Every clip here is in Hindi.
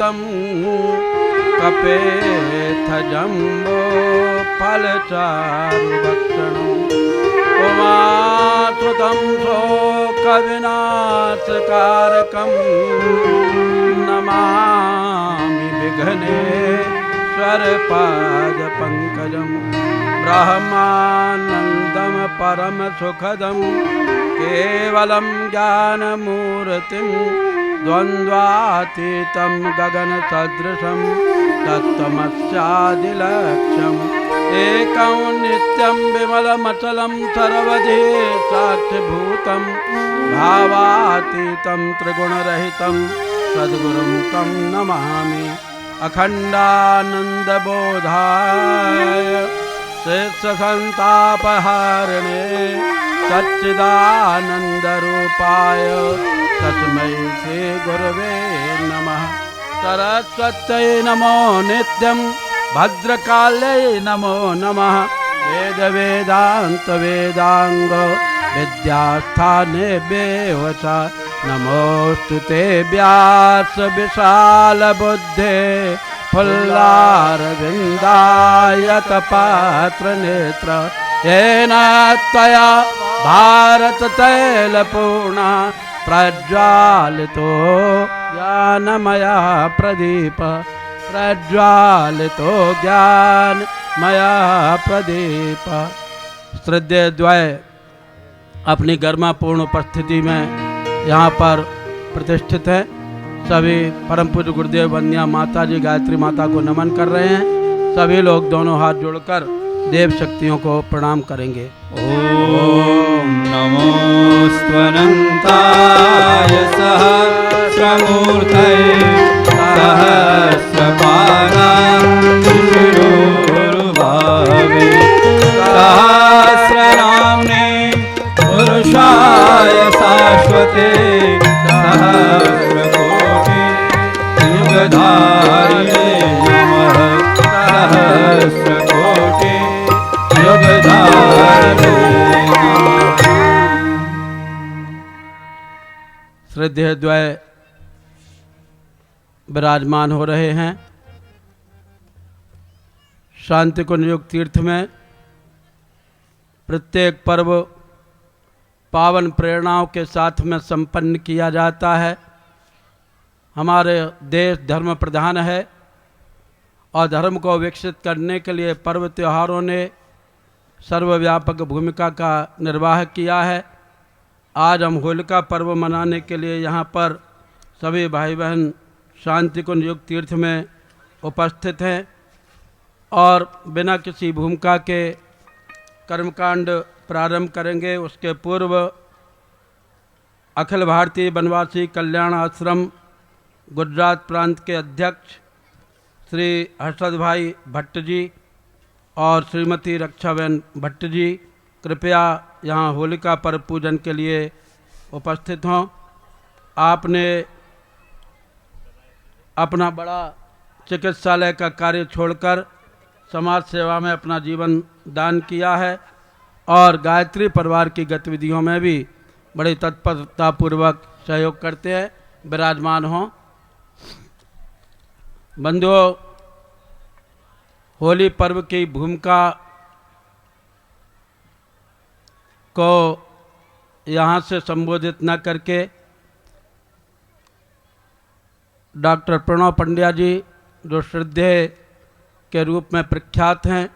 फलम कपेथ जम्बो फलचारु भक्षणम् उमाश्रुतं शोकविनाशकारकं नमामि विघ्नेश्वरपादपङ्कजं ब्रह्मानन्दं परमसुखदं केवलं ज्ञानमूर्तिं द्वन्द्वातीतं गगनसदृशं तत्त्वमस्यादिलक्ष्यम् एकं नित्यं विमलमचलं सर्वधि साक्षिभूतं भावातीतं त्रिगुणरहितं सद्गुरुं तं नमामि अखण्डानन्दबोधाय शेषसन्तापहारिणे सच्चिदानन्दरूपाय तस्मै श्रीगुरवे नमः। सरस्वत्यै नमो नित्यं भद्रकाले नमो नमः। वेद वेदांत वेदांग विद्यास्थानेभ्यो च नमोस्तुते व्यास विशाल बुद्धे फुल्लारविन्दायत पात्र नेत्र येन त्वया भारत तैलपूर्णा प्रज्वालितो ज्ञानमया प्रदीप प्रज्वालितो ज्ञानमया प्रदीप। श्रद्धेय द्वय अपनी गरिमापूर्ण उपस्थिति में यहाँ पर प्रतिष्ठित है। सभी परम पूज्य गुरुदेव वंदनीय माता जी गायत्री माता को नमन कर रहे हैं। सभी लोग दोनों हाथ जोड़कर देव शक्तियों को प्रणाम करेंगे। ओम नमो स्वनंताय सहस्रमूर्तये सहस्रपादाय शिरोरुभावे सहस्रनाम्ने पुरुषाय शाश्वते सहस्रकोटि युगधारिणे नमः। सहस्रकोटि युगधारिणे नमः। श्रद्धेय द्वय विराजमान हो रहे हैं। शांति कुंज योग तीर्थ में प्रत्येक पर्व पावन प्रेरणाओं के साथ में संपन्न किया जाता है। हमारे देश धर्म प्रधान है और धर्म को विकसित करने के लिए पर्व त्योहारों ने सर्वव्यापक भूमिका का निर्वाह किया है। आज हम होलिका पर्व मनाने के लिए यहाँ पर सभी भाई बहन शांति कुंज योग तीर्थ में उपस्थित हैं और बिना किसी भूमिका के कर्मकांड प्रारंभ करेंगे। उसके पूर्व अखिल भारतीय वनवासी कल्याण आश्रम गुजरात प्रांत के अध्यक्ष श्री हर्षद भाई भट्ट जी और श्रीमती रक्षाबेन भट्ट जी कृपया यहाँ होलिका पर्व पूजन के लिए उपस्थित हों। आपने अपना बड़ा चिकित्सालय का कार्य छोड़कर समाज सेवा में अपना जीवन दान किया है और गायत्री परिवार की गतिविधियों में भी बड़ी तत्परतापूर्वक सहयोग करते हैं। विराजमान हों। बंधुओं, होली पर्व की भूमिका को यहाँ से संबोधित न करके डॉक्टर प्रणव पंड्या जी जो श्रद्धेय के रूप में प्रख्यात हैं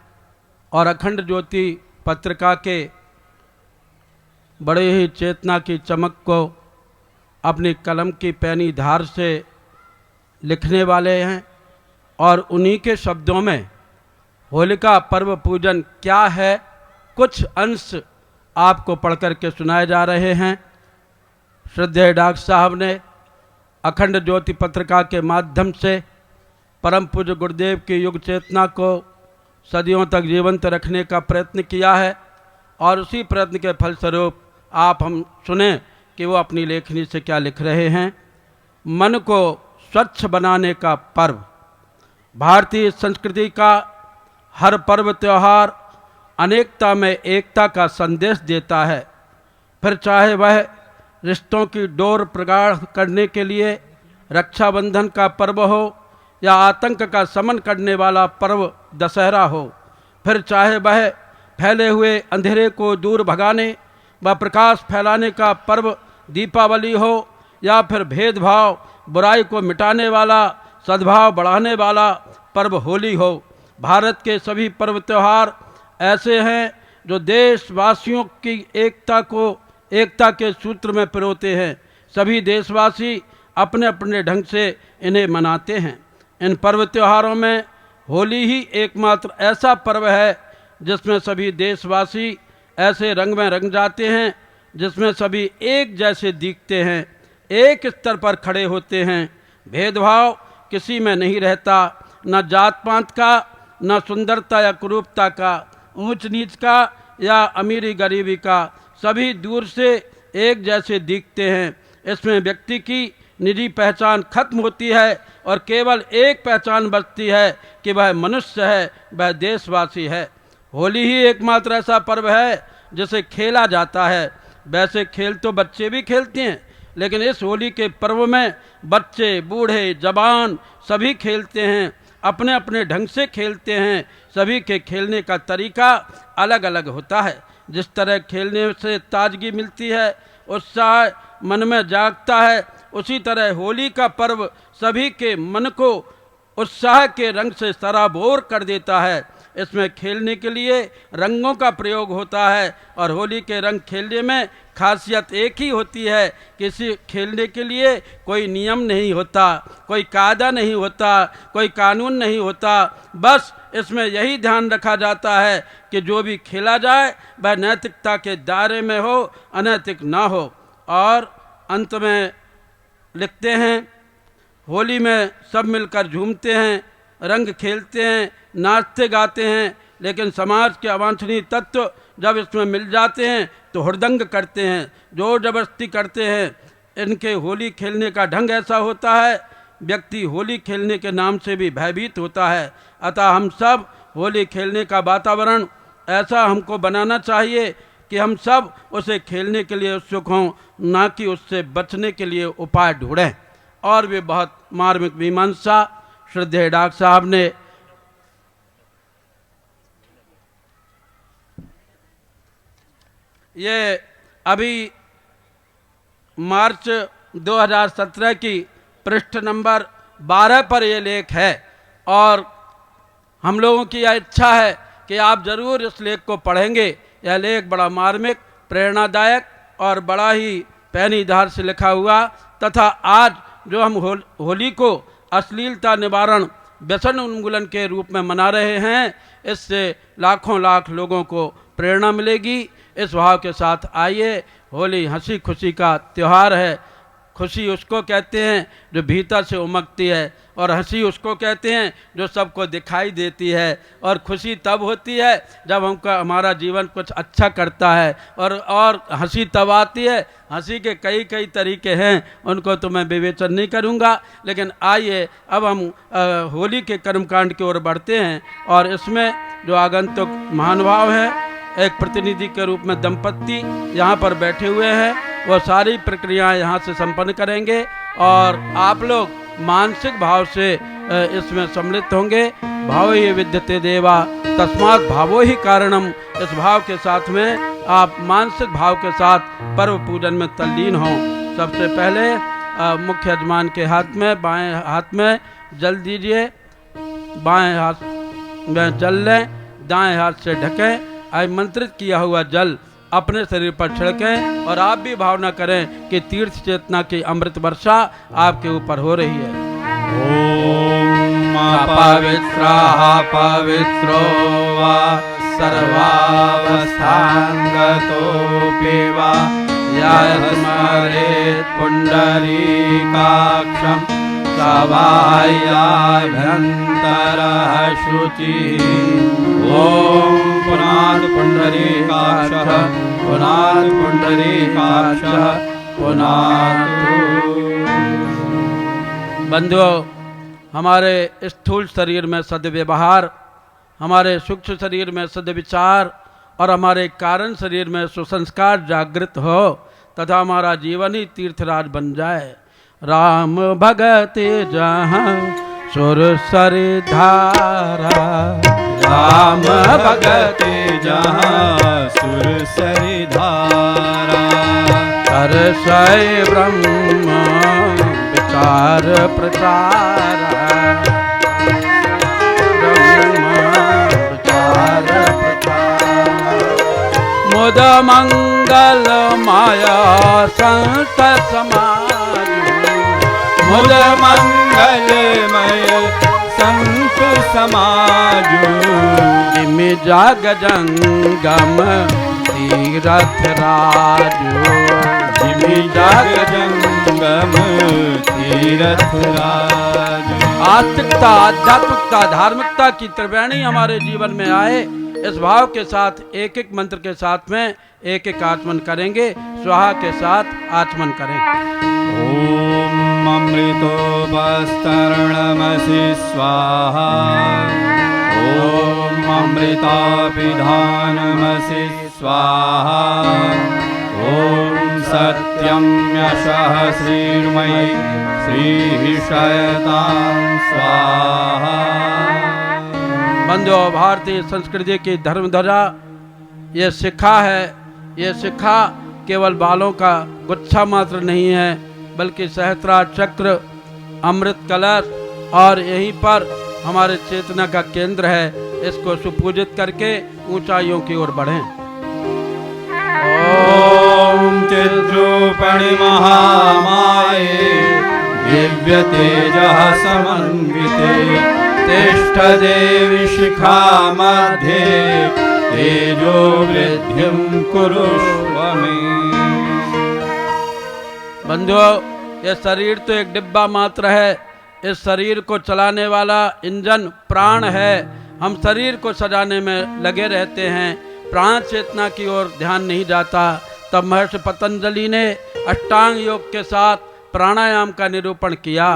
और अखंड ज्योति पत्रिका के बड़े ही चेतना की चमक को अपनी कलम की पैनी धार से लिखने वाले हैं और उन्हीं के शब्दों में होलिका पर्व पूजन क्या है कुछ अंश आपको पढ़कर के सुनाए जा रहे हैं। श्रद्धेय डॉक्टर साहब ने अखंड ज्योति पत्रिका के माध्यम से परम पूज्य गुरुदेव की युग चेतना को सदियों तक जीवंत रखने का प्रयत्न किया है और उसी प्रयत्न के फलस्वरूप आप हम सुने कि वो अपनी लेखनी से क्या लिख रहे हैं। मन को स्वच्छ बनाने का पर्व। भारतीय संस्कृति का हर पर्व त्यौहार अनेकता में एकता का संदेश देता है, फिर चाहे वह रिश्तों की डोर प्रगाढ़ करने के लिए रक्षाबंधन का पर्व हो या आतंक का शमन करने वाला पर्व दशहरा हो, फिर चाहे वह फैले हुए अंधेरे को दूर भगाने व प्रकाश फैलाने का पर्व दीपावली हो, या फिर भेदभाव बुराई को मिटाने वाला सद्भाव बढ़ाने वाला पर्व होली हो। भारत के सभी पर्व त्यौहार ऐसे हैं जो देशवासियों की एकता के सूत्र में पिरोते हैं। सभी देशवासी अपने अपने ढंग से इन्हें मनाते हैं। इन पर्व त्योहारों में होली ही एकमात्र ऐसा पर्व है जिसमें सभी देशवासी ऐसे रंग में रंग जाते हैं, जिसमें सभी एक जैसे दिखते हैं, एक स्तर पर खड़े होते हैं। भेदभाव किसी में नहीं रहता, न जात पात का, न सुंदरता या कुरूपता का, ऊंच नीच का या अमीरी गरीबी का। सभी दूर से एक जैसे दिखते हैं। इसमें व्यक्ति की निजी पहचान खत्म होती है और केवल एक पहचान बचती है कि वह मनुष्य है, वह देशवासी है। होली ही एकमात्र ऐसा पर्व है जिसे खेला जाता है। वैसे खेल तो बच्चे भी खेलते हैं, लेकिन इस होली के पर्व में बच्चे, बूढ़े, जवान सभी खेलते हैं, अपने अपने ढंग से खेलते हैं। सभी के खेलने का तरीका अलग अलग होता है। जिस तरह खेलने से ताजगी मिलती है, उत्साह मन में जागता है, उसी तरह होली का पर्व सभी के मन को उत्साह के रंग से सराबोर कर देता है। इसमें खेलने के लिए रंगों का प्रयोग होता है और होली के रंग खेलने में खासियत एक ही होती है कि इसी खेलने के लिए कोई नियम नहीं होता, कोई कायदा नहीं होता, कोई कानून नहीं होता। बस इसमें यही ध्यान रखा जाता है कि जो भी खेला जाए वह नैतिकता के दायरे में हो, अनैतिक ना हो। और अंत में लिखते हैं, होली में सब मिलकर झूमते हैं, रंग खेलते हैं, नाचते गाते हैं, लेकिन समाज के अवांछनीय तत्व जब इसमें मिल जाते हैं तो हुड़दंग करते हैं, जोर जबरदस्ती करते हैं। इनके होली खेलने का ढंग ऐसा होता है, व्यक्ति होली खेलने के नाम से भी भयभीत होता है। अतः हम सब होली खेलने का वातावरण ऐसा हमको बनाना चाहिए कि हम सब उसे खेलने के लिए उत्सुक हों, ना कि उससे बचने के लिए उपाय ढूंढें। और भी बहुत मार्मिक मीमांसा श्रद्धेय डॉक्टर साहब ने ये अभी मार्च 2017 की पृष्ठ नंबर 12 पर ये लेख है और हम लोगों की यह इच्छा है कि आप जरूर इस लेख को पढ़ेंगे। यह लेख बड़ा मार्मिक, प्रेरणादायक और बड़ा ही पैनी धार से लिखा हुआ तथा आज जो हम होली को अश्लीलता निवारण व्यसन उन्मूलन के रूप में मना रहे हैं, इससे लाखों लाख लोगों को प्रेरणा मिलेगी। इस भाव के साथ आइए, होली हंसी खुशी का त्यौहार है। खुशी उसको कहते हैं जो भीतर से उमगती है और हंसी उसको कहते हैं जो सबको दिखाई देती है। और खुशी तब होती है जब हमारा जीवन कुछ अच्छा करता है और हंसी तब आती है। हंसी के कई कई तरीके हैं, उनको तो मैं विवेचन नहीं करूँगा, लेकिन आइए अब हम होली के कर्मकांड की ओर बढ़ते हैं। और इसमें जो आगंतुक महानुभाव है, एक प्रतिनिधि के रूप में दंपत्ति यहाँ पर बैठे हुए हैं, वह सारी प्रक्रियाएं यहाँ से संपन्न करेंगे और आप लोग मानसिक भाव से इसमें सम्मिलित होंगे। भाव ही विद्यते देवा तस्मात् भावो ही कारणम। इस भाव के साथ में आप मानसिक भाव के साथ पर्व पूजन में तल्लीन हों। सबसे पहले मुख्य यजमान के हाथ में, बाएं हाथ में जल दीजिए, बाएं हाथ में जल लें, दाएं हाथ से ढकें। आमंत्रित किया हुआ जल अपने शरीर पर छिड़कें और आप भी भावना करें कि तीर्थ चेतना की अमृत वर्षा आपके ऊपर हो रही है। ओम पवित्रः पवित्रो वा सर्वावस्थांगतोऽपि वा यः स्मरेत् पुण्डरीकाक्षं सवायाभ्यन्तरः शुचिः। ओम पुनाद पुंडरीकाक्षः पुनाद पुंडरीकाक्षः पुनाद। बंधुओं, हमारे स्थूल शरीर में सद्व्यवहार, हमारे सूक्ष्म शरीर में सद्विचार और हमारे कारण शरीर में सुसंस्कार जागृत हो तथा हमारा जीवन ही तीर्थराज बन जाए। राम भगत जहाँ सुरसरी धारा राम भगति जहाँ सुरसरी धारा तरसय ब्रह्म विचार प्रचार ब्रह्म विचार प्रचार मुद मंगल माया संत समाज मुद मंगलमय संत समाज जिमि जाग जंगम तीरथ राजो जिमि जाग जंगम तीरथ राज आस्तिकता आध्यात्मिकता धार्मिकता की त्रिवेणी हमारे जीवन में आए, इस भाव के साथ एक एक मंत्र के साथ में एक एक आचमन करेंगे। स्वाहा के साथ आचमन करें। ओम अमृतोपस्तरणमसि स्वाहा ओम अमृतापिधानमसि स्वाहा ओम सत्यं यशः श्रीर्मयि श्रीशयतां स्वाहा। बंधुओं, भारतीय संस्कृति की धर्म ध्वजा ये शिखा है। ये शिखा केवल बालों का गुच्छा मात्र नहीं है, बल्कि सहस्त्रार चक्र, अमृत कलश और यहीं पर हमारे चेतना का केंद्र है। इसको सुपूजित करके ऊंचाइयों की ओर बढ़ें। ओम चिद्रूपणि महामाये दिव्य तेजः समन्विते तिष्ठ देवी शिखा मध्ये तेजो वृद्धिं कुरुष्व मे। बंधुओं, ये शरीर तो एक डिब्बा मात्र है। इस शरीर को चलाने वाला इंजन प्राण है। हम शरीर को सजाने में लगे रहते हैं, प्राण चेतना की ओर ध्यान नहीं जाता। तब महर्षि पतंजलि ने अष्टांग योग के साथ प्राणायाम का निरूपण किया।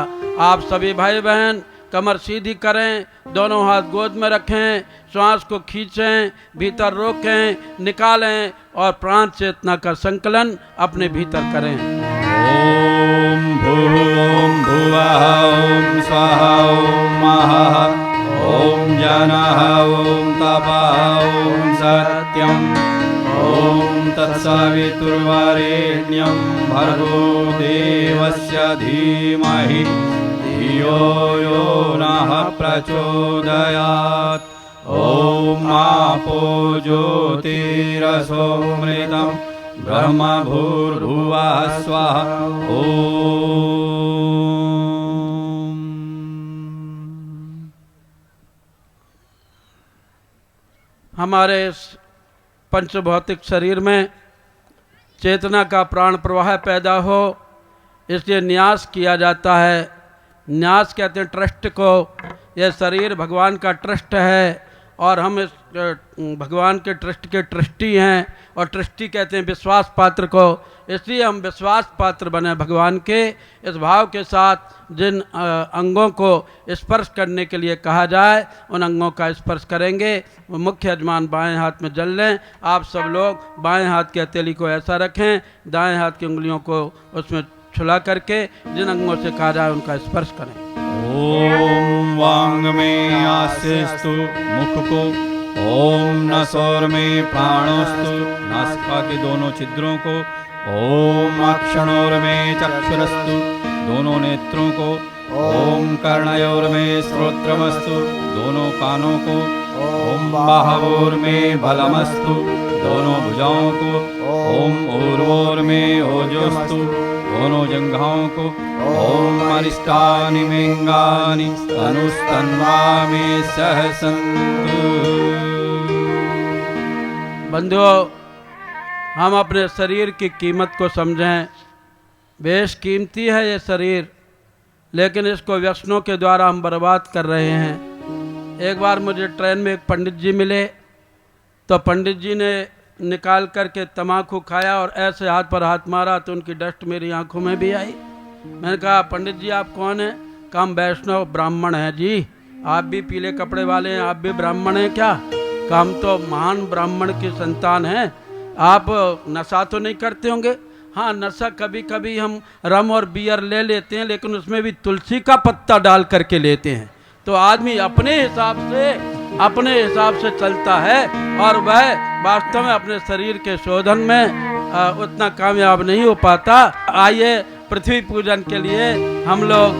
आप सभी भाई बहन कमर सीधी करें, दोनों हाथ गोद में रखें, श्वास को खींचें, भीतर रोकें, निकालें और प्राण चेतना का संकलन अपने भीतर करें। ओम भूम भुवः ओम स्वाहा ओम महः ओम जनः ओम तपः ओम सत्यं ओम तत्सवितुर्वरेण्यं भर्गो देवस्य धीमहि धियो यो नः प्रचोदयात्। ओम आपो ज्योतिरसोमृतं ब्रह्म भूर्भुवः स्वः ओम। हमारे इस पंचभौतिक शरीर में चेतना का प्राण प्रवाह पैदा हो, इसलिए न्यास किया जाता है। न्यास कहते हैं ट्रस्ट को। यह शरीर भगवान का ट्रस्ट है और हम इस भगवान के ट्रस्ट के ट्रस्टी हैं। और ट्रस्टी कहते हैं विश्वास पात्र को, इसलिए हम विश्वास पात्र बने भगवान के। इस भाव के साथ जिन अंगों को स्पर्श करने के लिए कहा जाए उन अंगों का स्पर्श करेंगे। वो मुख्य यजमान बाएं हाथ में जल लें। आप सब लोग बाएं हाथ की हथेली को ऐसा रखें, दाएं हाथ की उंगलियों को उसमें छुला करके जिन अंगों से कहा जाए उनका स्पर्श करें। ओम वांग में आशीस्तु मुख को, ओम नसोर में प्राणोस्तु नासिका के दोनों छिद्रों को, ओम अक्षणोर में चक्षुरस्तु दोनों नेत्रों को, ओम कर्णयोर में श्रोत्रमस्तु दोनों कानों को, ओम बाहवोर में बलमस्तु दोनों भुजाओं को, ओम ऊर्वोर में ओजोस्तु दोनों जंघाओं को, ओम अरिष्टानि मेंगानि अनुस्तन्वा में सहसन्तु। बंधुओं, हम अपने शरीर की कीमत को समझें। बेश कीमती है ये शरीर, लेकिन इसको व्यसनों के द्वारा हम बर्बाद कर रहे हैं। एक बार मुझे ट्रेन में एक पंडित जी मिले, तो पंडित जी ने निकाल करके तम्बाकू खाया और ऐसे हाथ पर हाथ मारा तो उनकी डस्ट मेरी आंखों में भी आई। मैंने कहा, पंडित जी आप कौन हैं? काम वैष्णव ब्राह्मण हैं जी। आप भी पीले कपड़े वाले हैं, आप भी ब्राह्मण हैं क्या? काम तो महान ब्राह्मण की संतान हैं। आप नशा तो नहीं करते होंगे? हाँ, नशा कभी कभी हम रम और बियर ले लेते हैं, लेकिन उसमें भी तुलसी का पत्ता डाल करके लेते हैं। तो आदमी अपने हिसाब से चलता है और वह वास्तव में अपने शरीर के शोधन में उतना कामयाब नहीं हो पाता। आइए पृथ्वी पूजन के लिए हम लोग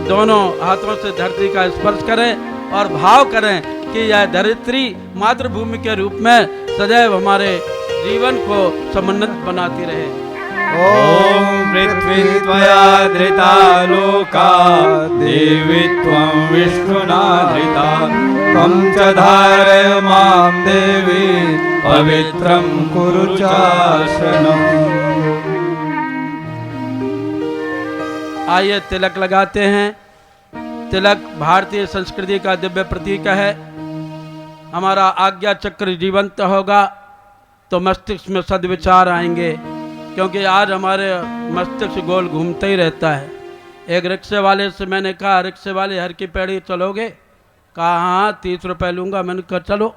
दोनों हाथों से धरती का स्पर्श करें और भाव करें कि यह धरित्री मातृभूमि के रूप में सदैव हमारे जीवन को समुन्नत बनाती रहे। ॐ पृथ्वी त्वया धृता लोका देवी त्वं विष्णुना धृता त्वं च धारय मां देवी पवित्रं कुरु चाशनम्। आइए तिलक लगाते हैं। तिलक भारतीय संस्कृति का दिव्य प्रतीक है। हमारा आज्ञा चक्र जीवंत होगा तो मस्तिष्क में सद्विचार आएंगे, क्योंकि आज हमारे मस्तिष्क गोल घूमता ही रहता है। एक रिक्शे वाले से मैंने कहा, रिक्शे वाले हर की पैड़ी चलोगे? कहा हाँ 30 रुपये लूँगा। मैंने कहा चलो।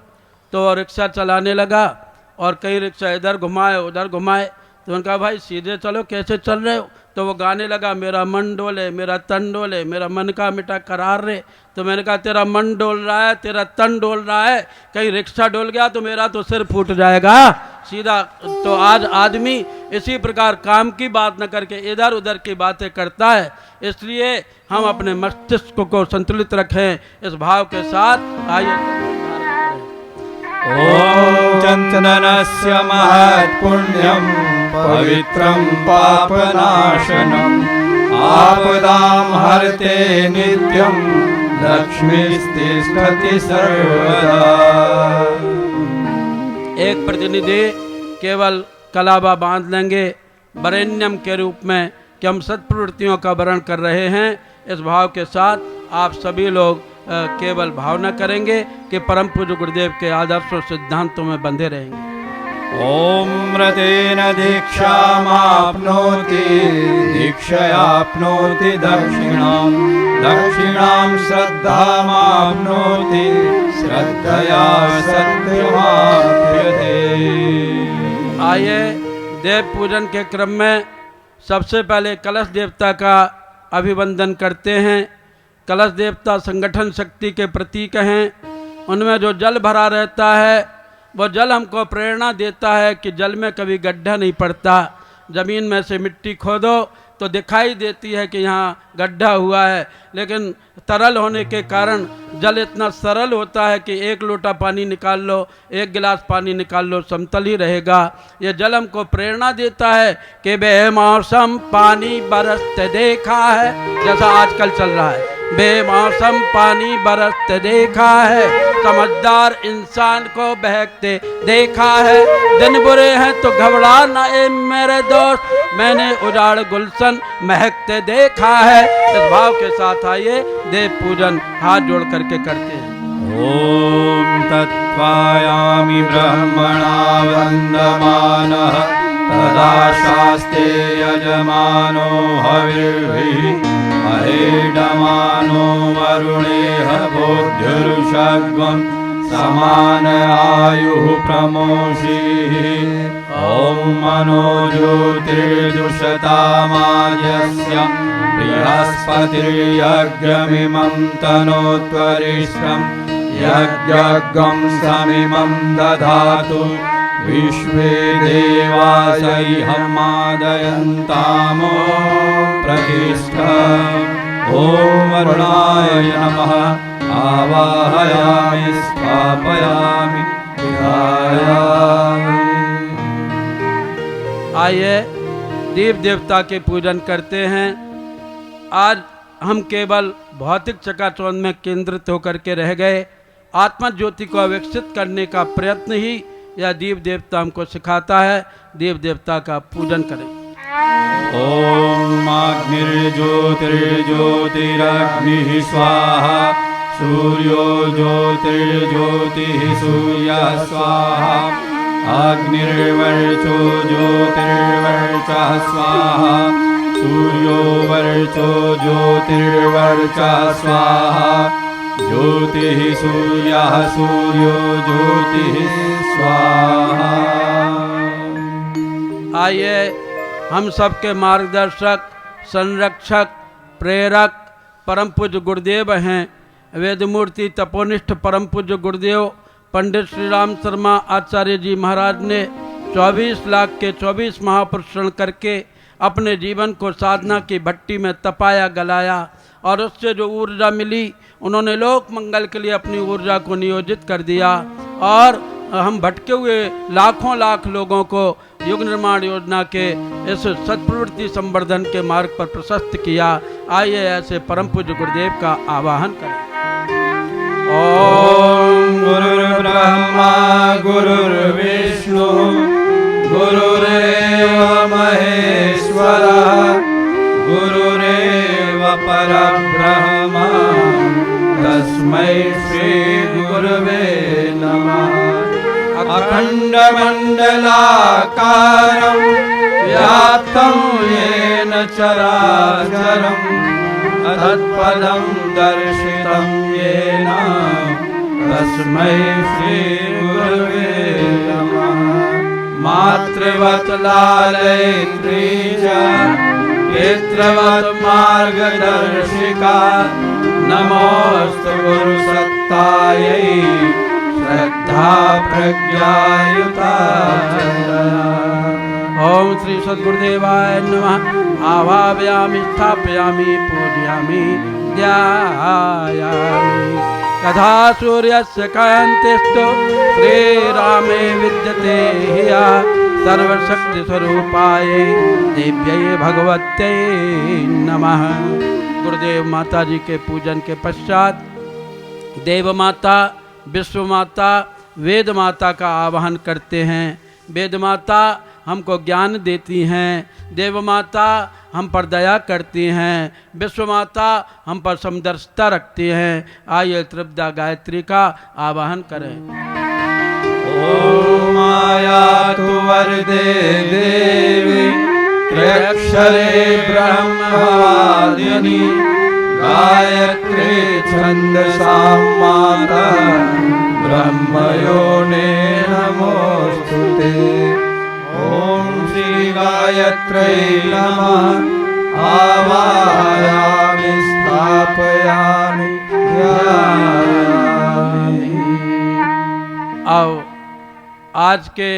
तो वो रिक्शा चलाने लगा और कई रिक्शा इधर घुमाए उधर घुमाए। तो उन्होंने कहा भाई सीधे चलो, कैसे चल रहे हो? तो वो गाने लगा, मेरा मन डोले मेरा तन डोले मेरा मन का मिटा करार रे। तो मैंने कहा तेरा मन डोल रहा है, तेरा तन डोल रहा है, कहीं रिक्शा डोल गया तो मेरा तो सिर फूट जाएगा सीधा। तो आज आदमी इसी प्रकार काम की बात न करके इधर उधर की बातें करता है। इसलिए हम अपने मस्तिष्क को संतुलित रखें इस भाव के साथ। आइए ॐ चन्दनस्य महत्पुण्यं पवित्रं पापनाशनम् आपदां हरते नित्यं लक्ष्मीस्तिष्ठति सर्वदा। एक प्रतिनिधि केवल कलाबा बांध लेंगे वरेण्यम के रूप में कि हम सत्प्रवृत्तियों का वर्ण कर रहे हैं। इस भाव के साथ आप सभी लोग केवल भावना करेंगे कि परम पूज्य गुरुदेव के आदर्श और सिद्धांतों में बंधे रहेंगे। ॐ रतेन दीक्षामाप्नोति दीक्षयाप्नोति दक्षिणां दक्षिणां श्रद्धामाप्नोति श्रद्धया सत्यमाप्यते। आइए देव पूजन के क्रम में सबसे पहले कलश देवता का अभिवंदन करते हैं। कलश देवता संगठन शक्ति के प्रतीक हैं। उनमें जो जल भरा रहता है वो जल हमको प्रेरणा देता है कि जल में कभी गड्ढा नहीं पड़ता। ज़मीन में से मिट्टी खोदो तो दिखाई देती है कि यहाँ गड्ढा हुआ है, लेकिन तरल होने के कारण जल इतना सरल होता है कि एक लोटा पानी निकाल लो, एक गिलास पानी निकाल लो, समतल ही रहेगा। ये जल हमको प्रेरणा देता है कि बेमौसम पानी बरसते देखा है, जैसा आजकल चल रहा है। बेमौसम पानी बरसते देखा है, समझदार इंसान को बहकते देखा है। दिन बुरे हैं तो घबरा ना ए मेरे दोस्त, मैंने उजाड़ गुलशन महकते देखा है। इस भाव के साथ आइए देव पूजन हाथ जोड़ करके करते हैं। ॐ तत्त्वायामि ब्रह्मणा वन्दमानः तदा शास्ते यजमानो हविर्भिः अहेडमानो वरुणेह बोध्युरुषग्वं समान आयुः प्रमोषीः। ॐ मनो ज्योतिर्जुषतामायस्य बृहस्पतिर्यज्ञमिमं तनोत्वरिष्ठं यज्ञं समिमं दधातु विश्वे देवासैहमादयन्तामो प्रतिष्ठा। ॐ वरुणाय नमः आवाहयामि स्थापयामि ध्यायामि। आइए देव देवता के पूजन करते हैं। आज हम केवल भौतिक चकाचौंध में केंद्रित होकर के रह गए। आत्मा ज्योति को विकसित करने का प्रयत्न ही यह देव देवता हमको सिखाता है। देव देवता का पूजन करें। ॐ अग्निर्ज्योतिर्ज्योतिरग्निः स्वाहा सूर्यो ज्योतिर्ज्योतिः सूर्यः स्वाहा अग्निर्वर्चो ज्योतिर्वर्चः स्वाहा सूर्यो वर्चो ज्योतिर्वर्चः स्वाहा ज्योतिः सूर्यः सूर्यो ज्योतिः स्वाहा। आइए हम सबके मार्गदर्शक, संरक्षक, प्रेरक परम पूज्य गुरुदेव हैं। वेदमूर्ति तपोनिष्ठ परम पूज्य गुरुदेव पंडित श्री राम शर्मा आचार्य जी महाराज ने 24 लाख के 24 महापुरुषण करके अपने जीवन को साधना की भट्टी में तपाया गलाया और उससे जो ऊर्जा मिली उन्होंने लोक मंगल के लिए अपनी ऊर्जा को नियोजित कर दिया और हम भटके हुए लाखों लाख लोगों को युग निर्माण योजना के इस सत्प्रवृत्ति संवर्धन के मार्ग पर प्रशस्त किया। आइए ऐसे परम पूज्य गुरुदेव का आवाहन करें। ओम गुरुर्ब्रह्मा गुरुर्विष्णु गुरुरेव महेश्वरः गुरुरेव परब्रह्म तस्मै श्री गुरवे नमः। अखण्डमण्डलाकारं व्याप्तं येन चराचरं तत्पदं दर्शितं येन तस्मै श्रीगुरवे नमः। मातृवत् लालयित्री च पितृवत् मार्गदर्शिका नमोऽस्तु गुरुसत्तायै श्रद्धा प्रज्ञायुता। ओम श्री सद्गुरुदेवाय नमः। आवाहयामि स्थापयामि पूजयामि ध्यायामि। तथा सूर्यस्य कान्तिस्तु श्रीरामे विद्यते ह्यः सर्वशक्ति स्वरूपाय दिव्यै भगवत्यै नमः। गुरुदेव माता जी के पूजन के पश्चात देव माता, विश्व माता, वेद माता का आवाहन करते हैं। वेद माता हमको ज्ञान देती हैं, देव माता हम पर दया करती हैं, विश्व माता हम पर समदर्शिता रखती हैं। आइए त्रिपदा गायत्री का आवाहन करें। ओम आयातु वरदे देवी त्र्यक्षरे ब्रह्मवादिनी गायत्री छन्दसां माता ब्रह्मयोने नमोस्तुते। ओम श्री गायत्रै नमः। आवाहयामि स्थापयामि ध्यायामि। अब आज के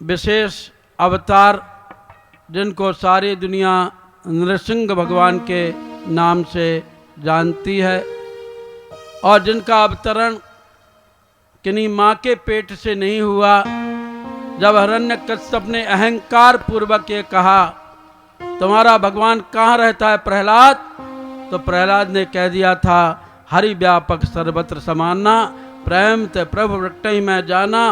विशेष अवतार जिनको सारी दुनिया नृसिंह भगवान के नाम से जानती है और जिनका अवतरण किन्हीं माँ के पेट से नहीं हुआ। जब हिरण्यकश्यप ने अहंकार पूर्वक ये कहा तुम्हारा भगवान कहाँ रहता है प्रहलाद, तो प्रहलाद ने कह दिया था हरि व्यापक सर्वत्र समाना प्रेम ते प्रभु प्रकटहि में जाना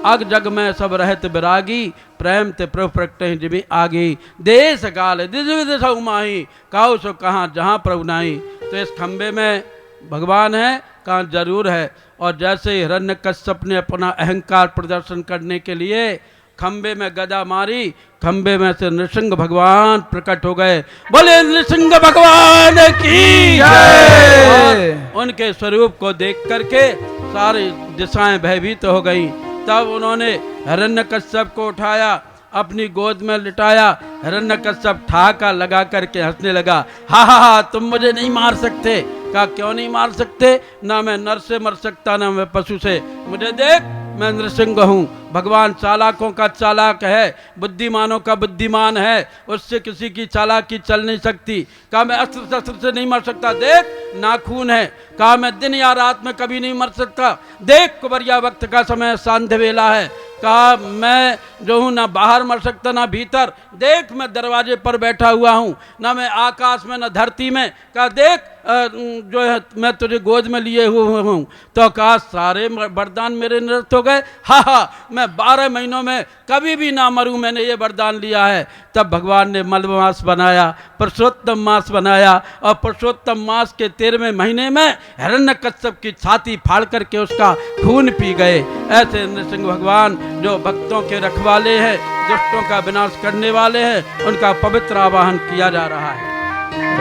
अग जग में सब रहत विरागी प्रेम ते प्रभु प्रकटहि जिमि आगी देश काल दिश विदिश माही काहू सो कहाँ जहाँ प्रभु नाही। तो इस खम्बे में भगवान है कहाँ जरूर है। और जैसे हिरण्यकश्यप ने अपना अहंकार प्रदर्शन करने के लिए खम्बे में गदा मारी, खम्बे में से नृसिंह भगवान प्रकट हो गए। बोले नृसिंह भगवान की जय। उनके स्वरूप को देख करके सारी दिशाएं भयभीत हो गईं। तब उन्होंने हिरण्यकश्यप को उठाया, अपनी गोद में लिटाया। हिरण्यकश्यप ठहाका लगा करके हंसने लगा। हा हा हा तुम मुझे नहीं मार सकते। कहा क्यों नहीं मार सकते? ना मैं नर से मर सकता ना मैं पशु से। मुझे देख मैं नृसिंह हूँ। भगवान चालाकों का चालाक है, बुद्धिमानों का बुद्धिमान है, उससे किसी की चालाकी चल नहीं सकती। कहा मैं अस्त्र शस्त्र से नहीं मर सकता। देख नाखून है। कहा मैं दिन या रात में कभी नहीं मर सकता। देख कुबरिया वक्त का समय सांध्य वेला है। कहा मैं जो हूँ ना बाहर मर सकता ना भीतर। देख मैं दरवाजे पर बैठा हुआ हूँ, ना मैं आकाश में ना धरती में। कहा देख जो है मैं तुझे गोद में लिए हुए हूँ। तो कहा सारे वरदान मेरे निरस्त हो गए। हा हा मैं 12 महीनों में कभी भी ना मरूं, मैंने ये वरदान लिया है। तब भगवान ने मलमास बनाया, पुरुषोत्तम मास बनाया और पुरुषोत्तम मास के 13वें महीने में हिरण्यकश्यप की छाती फाड़ करके उसका खून पी गए। ऐसे नृसिंह भगवान जो भक्तों के रखवाले हैं, दुष्टों का विनाश करने वाले हैं, उनका पवित्र आवाहन किया जा रहा है।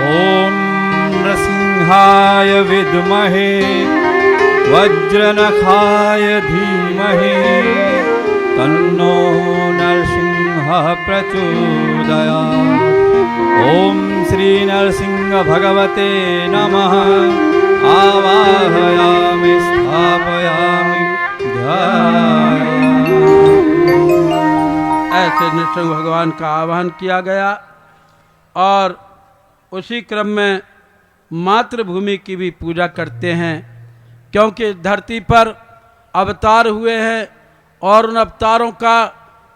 ओम नृसिंहाय विद्महे वज्रनखाय धीमहि तन्नो नरसिंहः प्रचोदयात्। ॐ श्री नरसिंह भगवते नमः। आवाहयामि स्थापयामि ध्यायामि। ऐसे नृसिंह भगवान का आह्वान किया गया और उसी क्रम में मातृभूमि की भी पूजा करते हैं, क्योंकि धरती पर अवतार हुए हैं और उन अवतारों का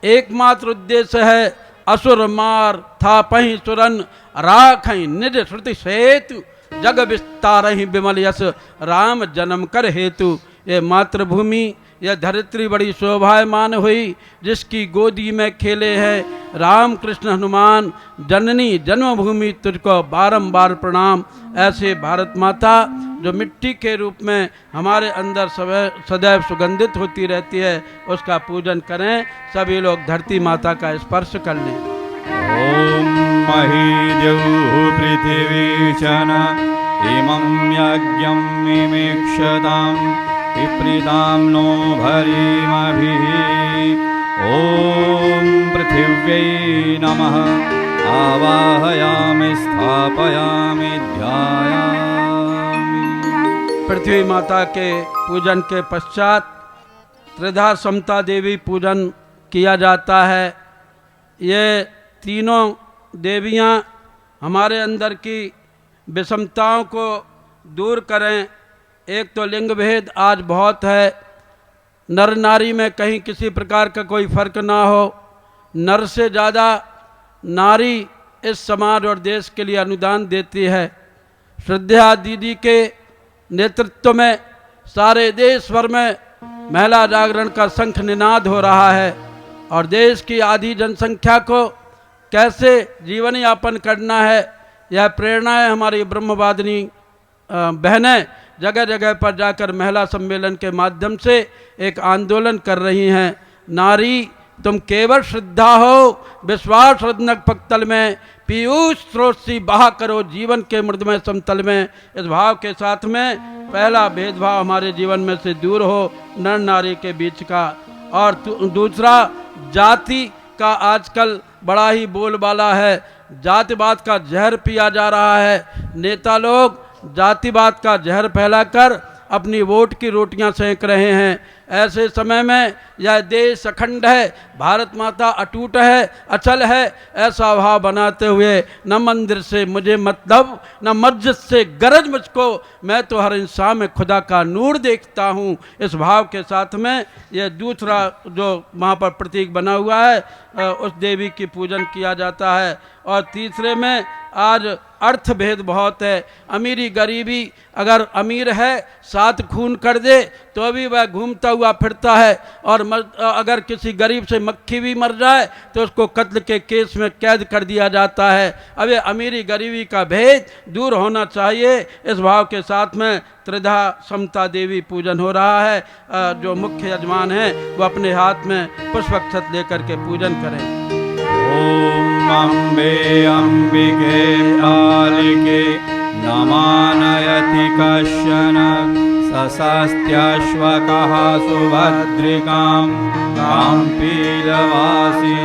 एकमात्र उद्देश्य है असुर मार थापहि सुरन राखहि निज श्रुति सेतु जग विस्तारहि विमल यश राम जन्म कर हेतु। ये मातृभूमि यह धरित्री बड़ी शोभायमान हुई, जिसकी गोदी में खेले हैं राम कृष्ण हनुमान। जननी जन्मभूमि तुझको बारंबार प्रणाम। ऐसे भारत माता जो मिट्टी के रूप में हमारे अंदर सदैव सुगंधित होती रहती है, उसका पूजन करें। सभी लोग धरती माता का स्पर्श कर लें। ॐ महीद्यौः पृथिवीशन इमं यज्ञं मिमीक्षतां पिप्रीतां नो भरीमभिः। ॐ पृथिव्यै नमः। आवाहयामि स्थापयामि ध्यायामि। पृथ्वी माता के पूजन के पश्चात त्रिधा समता देवी पूजन किया जाता है। ये तीनों देवियां हमारे अंदर की विषमताओं को दूर करें। एक तो लिंग भेद आज बहुत है, नर नारी में कहीं किसी प्रकार का कोई फर्क ना हो। नर से ज़्यादा नारी इस समाज और देश के लिए अनुदान देती है। श्रद्धा दीदी के नेतृत्व में सारे देश भर में महिला जागरण का शंख निनाद हो रहा है और देश की आधी जनसंख्या को कैसे जीवन यापन करना है, यह प्रेरणाएं हमारी ब्रह्मवादिनी बहनें जगह जगह पर जाकर महिला सम्मेलन के माध्यम से एक आंदोलन कर रही हैं। नारी तुम केवल श्रद्धा हो, विश्वास रत्नक पक्तल में पीयूष स्रोत सी बहा करो जीवन के मृदमय समतल में। इस भाव के साथ में पहला भेदभाव हमारे जीवन में से दूर हो, नर नारी के बीच का। और दूसरा, जाति का आजकल बड़ा ही बोलबाला है। जातिवाद का जहर पिया जा रहा है। नेता लोग जातिवाद का जहर फैलाकर अपनी वोट की रोटियां सेंक रहे हैं। ऐसे समय में यह देश अखंड है, भारत माता अटूट है, अचल है, ऐसा भाव बनाते हुए न मंदिर से मुझे मतलब, न मस्जिद से गरज मुझको, मैं तो हर इंसान में खुदा का नूर देखता हूँ। इस भाव के साथ में यह दूसरा जो वहाँ पर प्रतीक बना हुआ है, उस देवी की पूजन किया जाता है। और तीसरे में आज अर्थ भेद बहुत है। अमीरी गरीबी, अगर अमीर है 7 खून कर दे तो भी वह घूमता हुआ फिरता है, और अगर किसी गरीब से मक्खी भी मर जाए तो उसको कत्ल के केस में कैद कर दिया जाता है। अब ये अमीरी गरीबी का भेद दूर होना चाहिए। इस भाव के साथ में त्रिधा समता देवी पूजन हो रहा है। जो मुख्य यजमान हैं वो अपने हाथ में पुष्पक्षत लेकर के पूजन करें। ॐ अम्बे अम्बिके कालिके नमानयति कश्चन सशस्त्याश्वकः सुभद्रिकां तां पीलवासिनीम्।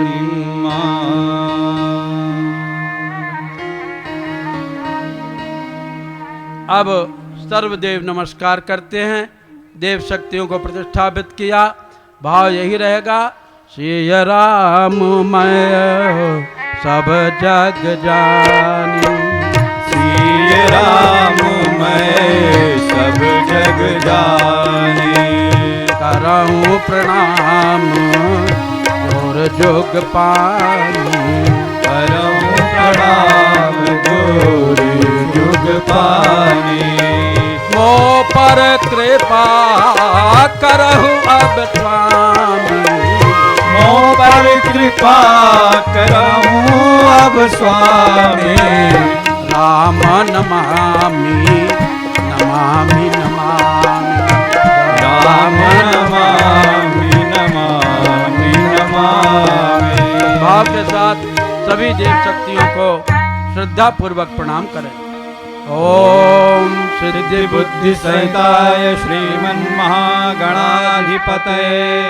अब सर्वदेव नमस्कार करते हैं। देव शक्तियों को प्रतिष्ठापित किया। भाव यही रहेगा, श्री राममय सब जग जानी। श्री राममय सब जग जानी। करहूँ प्रणाम जोर जोग पानी। करहूँ प्रणाम जोर जुग पानी। मो पर कृपा करहु अब स्वामी। मो पर कृपा करहूँ अब स्वामी। राम नमामि नमामि नमामि। राम नमामि नमामि नमामि। भाव के साथ सभी देव शक्तियों को श्रद्धा पूर्वक प्रणाम करें। ओम सिद्धि बुद्धि सहिताय श्रीमन्महागणाधिपतये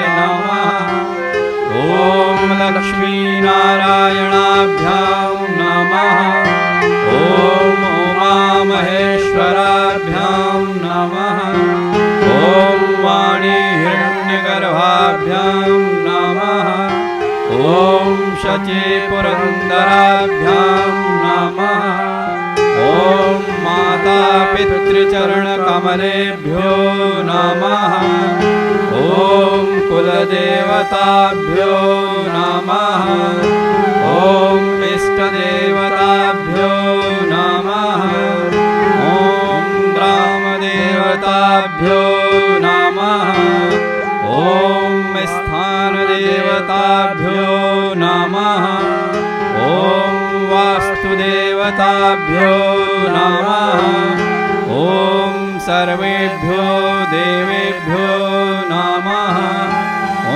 नमः। ओम लक्ष्मी नारायण वाचे पुरन्दराभ्यां नमः। ॐ माता पितृचरणकमलेभ्यो नमः। ॐ कुलदेवताभ्यो नमः। ॐ इष्टदेवताभ्यो नमः। ॐ ग्रामदेवताभ्यो नमः। ॐ स्थानदेवताभ्यो नमः। ॐ वास्तुदेवताभ्यो नमः। ॐ सर्वेभ्यो देवेभ्यो नमः। ॐ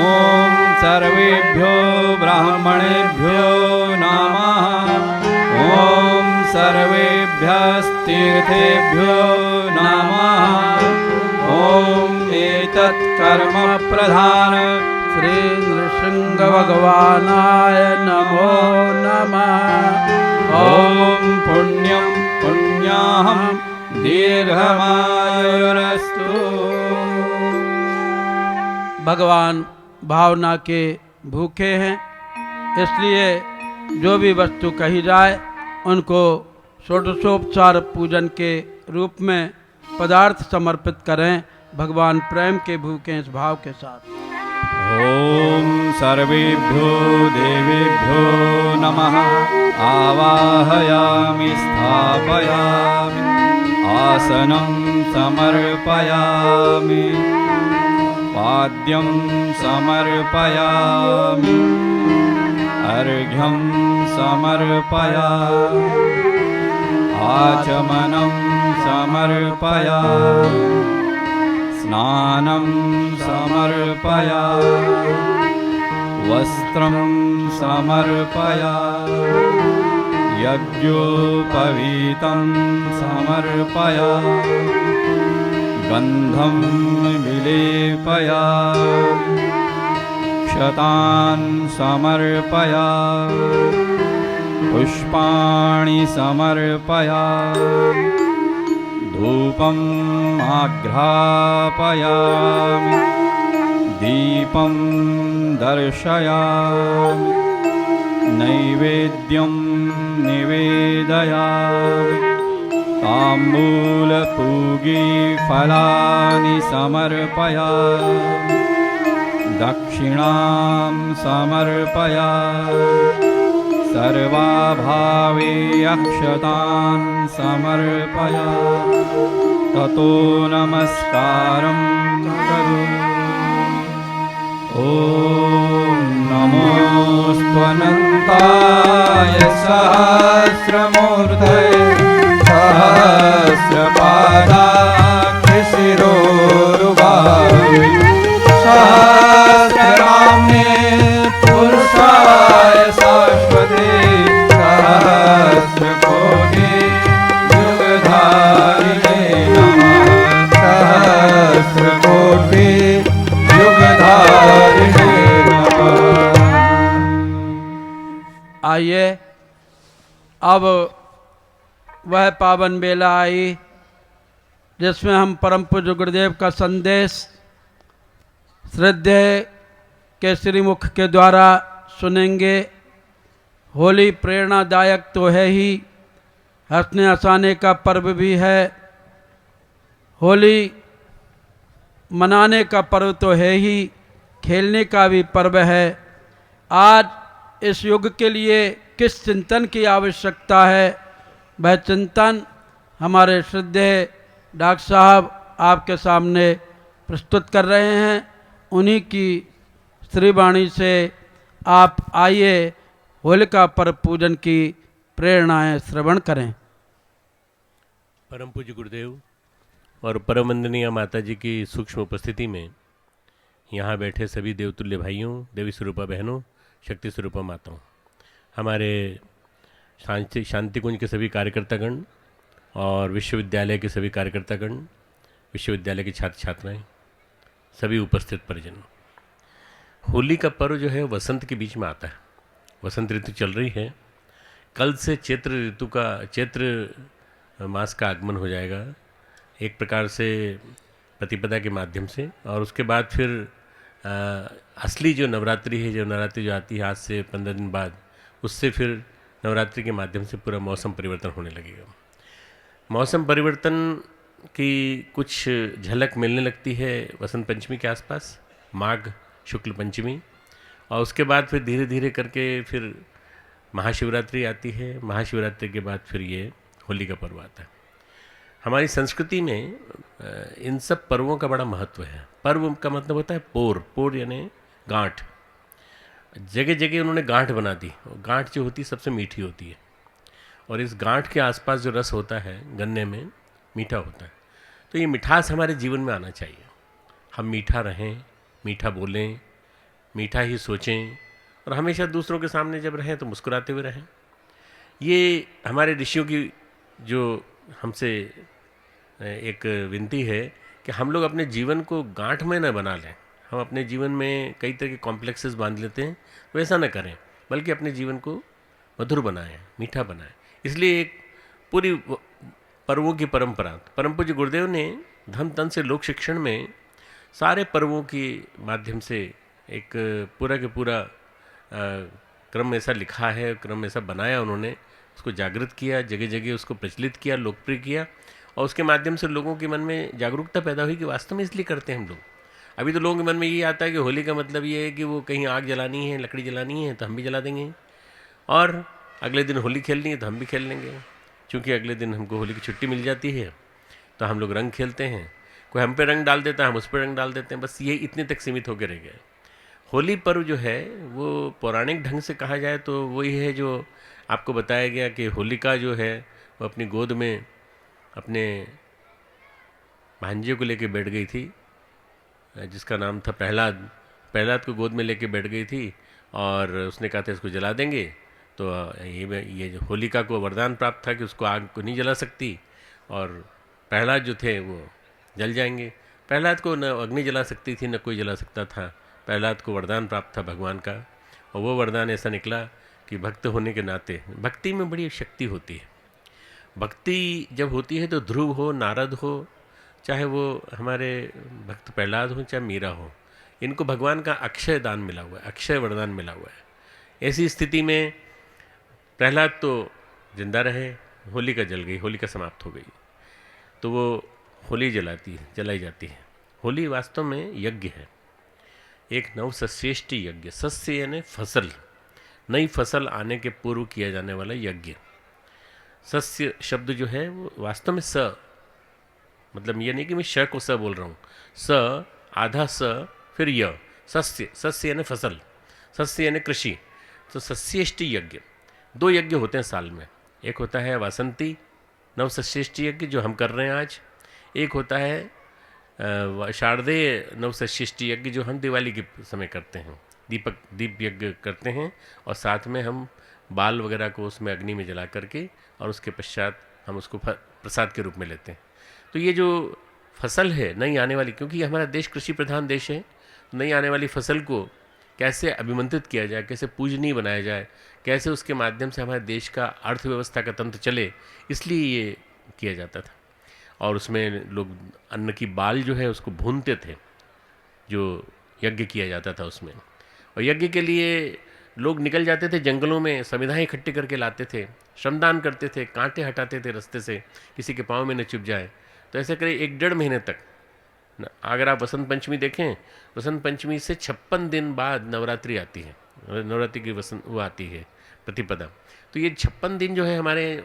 सर्वेभ्यो ब्राह्मणेभ्यो नमः। ॐ सर्वेभ्यस्तीर्थेभ्यो नमः। ॐ एतत् कर्म प्रधान श्री नृसिंह भगवानाय नमो नमः। ॐ पुण्यं पुण्याहं दीर्घमायुरस्तु। भगवान भावना के भूखे हैं, इसलिए जो भी वस्तु कही जाए उनको षोडशोपचार पूजन के रूप में पदार्थ समर्पित करें। भगवान प्रेम के भूखे इस भाव के साथ। ॐ सर्वेभ्यो देवेभ्यो नमः। आवाहयामि स्थापयामि आसनं समर्पयामि पाद्यं समर्पयामि अर्घ्यं समर्पयामि आचमनं समर्पयामि स्नानं समर्पयामि वस्त्रं समर्पयामि यज्ञोपवीतं समर्पयामि गन्धं विलेपयामि क्षतान् समर्पयामि पुष्पाणि समर्पयामि धूपम् आघ्रापयामि दीपं दर्शयामि नैवेद्यं निवेदयामि ताम्बूलपूगीफलानि समर्पयामि दक्षिणां समर्पयामि सर्वाभावे अक्षतान् समर्पयामि ततो नमस्कारं करोमि। ॐ नमोऽस्त्वनन्ताय सहस्रमूर्धये सहस्रपादाक्षशिरोरुबाहुवे सहस्रनाम्ने पुरुषाय शाश्वते सहस्रकोटि युगधारिणे नमः। सहस्रकोटि युगधारिणे नमः। आइए अब वह पावन बेला आई जिसमें हम परम पूज्य गुरुदेव का संदेश श्रद्धेय के श्रीमुख के द्वारा सुनेंगे। होली प्रेरणादायक तो है ही, हंसने हंसाने का पर्व भी है। होली मनाने का पर्व तो है ही, खेलने का भी पर्व है। आज इस युग के लिए किस चिंतन की आवश्यकता है, वह चिंतन हमारे श्रद्धेय डॉक्टर साहब आपके सामने प्रस्तुत कर रहे हैं। उन्हीं की श्रीवाणी से आप आइए होलिका पर्व पूजन की प्रेरणाएं श्रवण करें। परम पूज्य गुरुदेव और परम वंदनीय माता जी की सूक्ष्म उपस्थिति में यहाँ बैठे सभी देवतुल्य भाइयों, देवी स्वरूपा बहनों, शक्ति स्वरूपा माताओं, हमारे शांति कुंज के सभी कार्यकर्तागण और विश्वविद्यालय के सभी कार्यकर्तागण, विश्वविद्यालय के छात्र छात्राएं, सभी उपस्थित परिजन। होली का पर्व जो है वसंत के बीच में आता है। वसंत ऋतु चल रही है। कल से चैत्र मास का आगमन हो जाएगा एक प्रकार से प्रतिपदा के माध्यम से, और उसके बाद फिर असली जो नवरात्रि है, जो नवरात्रि जो आती है आज से 15 दिन बाद, उससे फिर नवरात्रि के माध्यम से पूरा मौसम परिवर्तन होने लगेगा। मौसम परिवर्तन की कुछ झलक मिलने लगती है वसंत पंचमी के आसपास, माघ शुक्ल पंचमी, और उसके बाद फिर धीरे धीरे करके फिर महाशिवरात्रि आती है। महाशिवरात्रि के बाद फिर ये होली का पर्व आता है। हमारी संस्कृति में इन सब पर्वों का बड़ा महत्व है। पर्व का मतलब होता है पोर यानी गांठ। जगह जगह उन्होंने गांठ बना दी, और गांठ जो होती है सबसे मीठी होती है, और इस गांठ के आसपास जो रस होता है गन्ने में मीठा होता है। तो ये मिठास हमारे जीवन में आना चाहिए। हम मीठा रहें, मीठा बोलें, मीठा ही सोचें, और हमेशा दूसरों के सामने जब रहें तो मुस्कुराते हुए रहें। ये हमारे ऋषियों की जो हमसे एक विनती है कि हम लोग अपने जीवन को गांठ में न बना लें। हम अपने जीवन में कई तरह के कॉम्प्लेक्सेस बांध लेते हैं, वैसा न करें, बल्कि अपने जीवन को मधुर बनाएं, मीठा बनाएं। इसलिए एक पूरी पर्वों की परंपरा, परम पूज्य गुरुदेव ने धन तन से लोक शिक्षण में सारे पर्वों के माध्यम से एक पूरा के पूरा क्रम ऐसा लिखा है, क्रम ऐसा बनाया उन्होंने, उसको जागृत किया, जगह जगह उसको प्रचलित किया, लोकप्रिय किया, और उसके माध्यम से लोगों के मन में जागरूकता पैदा हुई कि वास्तव में इसलिए करते हैं हम लोग। अभी तो लोगों के मन में ये आता है कि होली का मतलब ये है कि वो कहीं आग जलानी है, लकड़ी जलानी है तो हम भी जला देंगे, और अगले दिन होली खेलनी है तो हम भी खेल लेंगे। क्योंकि अगले दिन हमको होली की छुट्टी मिल जाती है तो हम लोग रंग खेलते हैं, कोई हम पे रंग डाल देता है, हम उस पर रंग डाल देते हैं, बस ये इतने तक सीमित होकर रह गया। होली पर्व जो है वो पौराणिक ढंग से कहा जाए तो वही है जो आपको बताया गया कि होलिका जो है वो अपनी गोद में अपने भांजे को लेके बैठ गई थी, जिसका नाम था प्रहलाद। प्रहलाद को गोद में लेके बैठ गई थी और उसने कहा था इसको जला देंगे। तो ये जो होलिका को वरदान प्राप्त था कि उसको आग को नहीं जला सकती, और प्रहलाद जो थे वो जल जाएंगे। प्रहलाद को न अग्नि जला सकती थी, न कोई जला सकता था। प्रहलाद को वरदान प्राप्त था भगवान का, और वो वरदान ऐसा निकला कि भक्त होने के नाते भक्ति में बड़ी शक्ति होती है। भक्ति जब होती है तो ध्रुव हो, नारद हो, चाहे वो हमारे भक्त प्रहलाद हो, चाहे मीरा हो, इनको भगवान का अक्षय दान मिला हुआ है, अक्षय वरदान मिला हुआ है। ऐसी स्थिति में प्रहलाद तो जिंदा रहे, होलिका जल गई, होलिका समाप्त हो गई, तो वो होली जलाई जाती है। होली वास्तव में यज्ञ है, एक नवसस्येष्टि यज्ञ। सस्य यानी फसल, नई फसल आने के पूर्व किया जाने वाला यज्ञ। सस्य शब्द जो है वो वास्तव में स, मतलब ये नहीं कि मैं श को स बोल रहा हूँ, स आधा स फिर य, सस्य, सस्य यानी फसल, सस्य यानी कृषि। तो सस्येष्टि यज्ञ, 2 यज्ञ होते हैं साल में। एक होता है वासंती नवसस्येष्टि यज्ञ जो हम कर रहे हैं आज, एक होता है शारदीय नवसस्येष्टि यज्ञ जो हम दिवाली के समय करते हैं, दीप यज्ञ करते हैं, और साथ में हम बाल वगैरह को उसमें अग्नि में जला करके और उसके पश्चात हम उसको प्रसाद के रूप में लेते हैं। तो ये जो फसल है नई आने वाली, क्योंकि हमारा देश कृषि प्रधान देश है, नई आने वाली फसल को कैसे अभिमंत्रित किया जाए, कैसे पूजनीय बनाया जाए, कैसे उसके माध्यम से हमारे देश का अर्थव्यवस्था का तंत्र चले, इसलिए ये किया जाता था। और उसमें लोग अन्न की बाल जो है उसको भूनते थे, जो यज्ञ किया जाता था उसमें। और यज्ञ के लिए लोग निकल जाते थे जंगलों में, संविधाएं इकट्ठी करके लाते थे, श्रमदान करते थे, कांटे हटाते थे रास्ते से, किसी के पाँव में न चुभ जाए। तो ऐसे करीब 1-1.5 महीने तक, अगर आप वसंत पंचमी देखें, वसंत पंचमी से 56 दिन बाद नवरात्रि आती है, नवरात्रि की वो आती है प्रतिपदा। तो ये 56 दिन जो है हमारे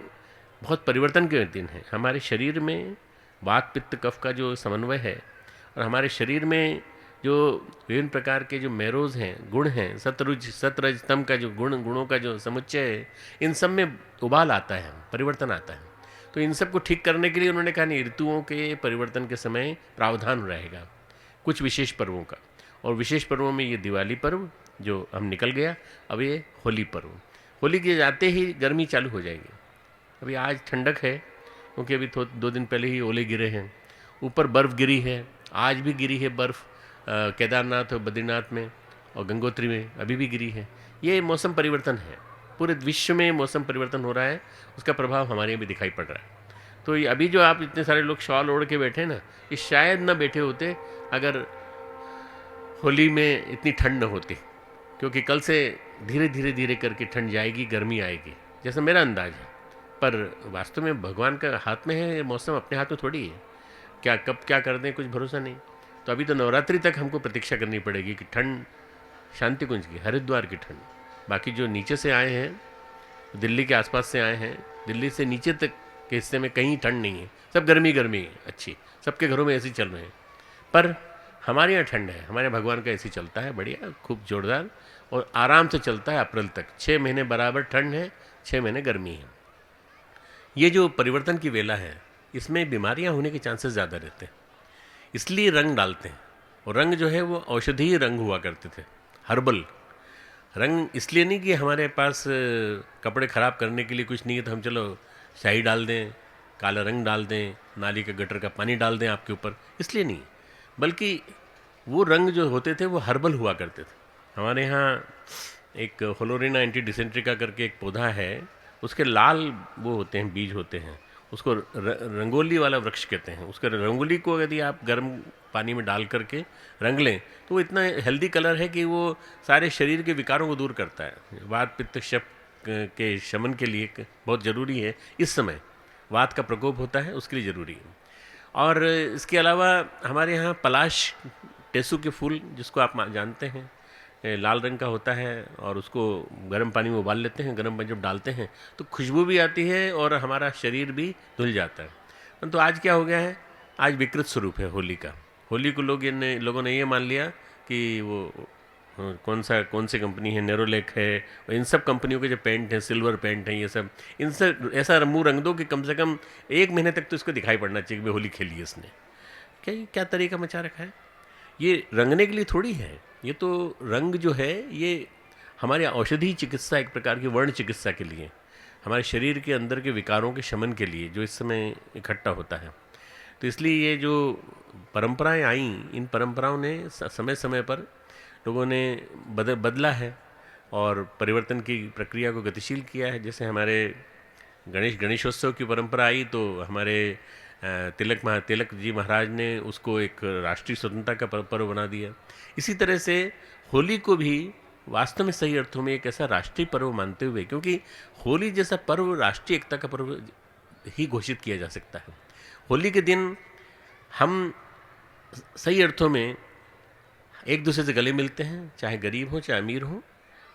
बहुत परिवर्तन के दिन हैं। हमारे शरीर में वात पित्त कफ का जो समन्वय है, और हमारे शरीर में जो विभिन्न प्रकार के जो मैरोज हैं, गुण हैं, सतरज तम का जो गुणों का जो समुच्चय है, इन सब में उबाल आता है, परिवर्तन आता है। तो इन सब को ठीक करने के लिए उन्होंने कहा नहीं, ऋतुओं के परिवर्तन के समय प्रावधान रहेगा कुछ विशेष पर्वों का, और विशेष पर्वों में ये दिवाली पर्व जो हम निकल गया, अब ये होली पर्व। होली के जाते ही गर्मी चालू हो जाएगी। अभी आज ठंडक है क्योंकि अभी 2 दिन पहले ही ओले गिरे हैं, ऊपर बर्फ़ गिरी है, आज भी गिरी है बर्फ़ केदारनाथ और बद्रीनाथ में, और गंगोत्री में अभी भी गिरी है। ये मौसम परिवर्तन है, पूरे विश्व में मौसम परिवर्तन हो रहा है, उसका प्रभाव हमारे यहाँ भी दिखाई पड़ रहा है। तो ये अभी जो आप इतने सारे लोग शॉल ओढ़ के बैठे ना, ये शायद ना बैठे होते अगर होली में इतनी ठंड न होती। क्योंकि कल से धीरे धीरे धीरे करके ठंड जाएगी, गर्मी आएगी, जैसा मेरा अंदाज है। पर वास्तव में भगवान का हाथ में है, मौसम अपने हाथ में थोड़ी है। क्या कब क्या कर दें कुछ भरोसा नहीं। तो अभी तो नवरात्रि तक हमको प्रतीक्षा करनी पड़ेगी कि ठंड शांति कुंज की, हरिद्वार की ठंड। बाकी जो नीचे से आए हैं, दिल्ली के आसपास से आए हैं, दिल्ली से नीचे तक के हिस्से में कहीं ठंड नहीं है, सब गर्मी गर्मी है अच्छी, सबके घरों में एसी चल रहे हैं। पर हमारे यहाँ ठंड है, हमारे भगवान का एसी चलता है बढ़िया, खूब जोरदार, और आराम से चलता है अप्रैल तक। 6 महीने बराबर ठंड है, 6 महीने गर्मी है। ये जो परिवर्तन की वेला है, इसमें बीमारियां होने के चांसेस ज़्यादा रहते हैं, इसलिए रंग डालते हैं। और रंग जो है वो औषधीय रंग हुआ करते थे, हर्बल रंग। इसलिए नहीं कि हमारे पास कपड़े ख़राब करने के लिए कुछ नहीं है तो हम चलो स्याही डाल दें, काला रंग डाल दें, नाली का गटर का पानी डाल दें आपके ऊपर, इसलिए नहीं। बल्कि वो रंग जो होते थे वो हर्बल हुआ करते थे। हमारे यहाँ एक होलोरिना एंटी डिसेंट्रिका करके एक पौधा है, उसके लाल वो होते हैं, बीज होते हैं, उसको रंगोली वाला वृक्ष कहते हैं। उसके रंगोली को यदि आप गर्म पानी में डाल करके रंग लें तो वो इतना हेल्दी कलर है कि वो सारे शरीर के विकारों को दूर करता है। वात पित्त कफ के शमन के लिए बहुत ज़रूरी है। इस समय वात का प्रकोप होता है, उसके लिए ज़रूरी है। और इसके अलावा हमारे यहाँ पलाश टेसू के फूल, जिसको आप जानते हैं, लाल रंग का होता है, और उसको गर्म पानी में उबाल लेते हैं। गर्म पानी जब डालते हैं तो खुशबू भी आती है और हमारा शरीर भी धुल जाता है। तो आज क्या हो गया है, आज विकृत स्वरूप है होली का। होली को लोगों ने ये मान लिया कि वो कौन सी कंपनी है, नेरोलेक है, और इन सब कंपनियों के जो पेंट हैं, सिल्वर पेंट हैं, ये सब, इनसे ऐसा मुँह रंग दो कि कम से कम 1 महीने तक तो इसको दिखाई पड़ना चाहिए कि होली खेली है इसने। क्या तरीका मचा रखा है। ये रंगने के लिए थोड़ी है, ये तो रंग जो है ये हमारे औषधि चिकित्सा, एक प्रकार की वर्ण चिकित्सा के लिए, हमारे शरीर के अंदर के विकारों के शमन के लिए जो इस समय इकट्ठा होता है। तो इसलिए ये जो परंपराएं आई, इन परंपराओं ने समय समय पर लोगों ने बदला है और परिवर्तन की प्रक्रिया को गतिशील किया है। जैसे हमारे गणेशोत्सव की परंपरा आई तो हमारे तिलक जी महाराज ने उसको एक राष्ट्रीय स्वतंत्रता का पर्व बना दिया। इसी तरह से होली को भी वास्तव में सही अर्थों में एक ऐसा राष्ट्रीय पर्व मानते हुए, क्योंकि होली जैसा पर्व राष्ट्रीय एकता का पर्व ही घोषित किया जा सकता है। होली के दिन हम सही अर्थों में एक दूसरे से गले मिलते हैं, चाहे गरीब हो, चाहे अमीर हो,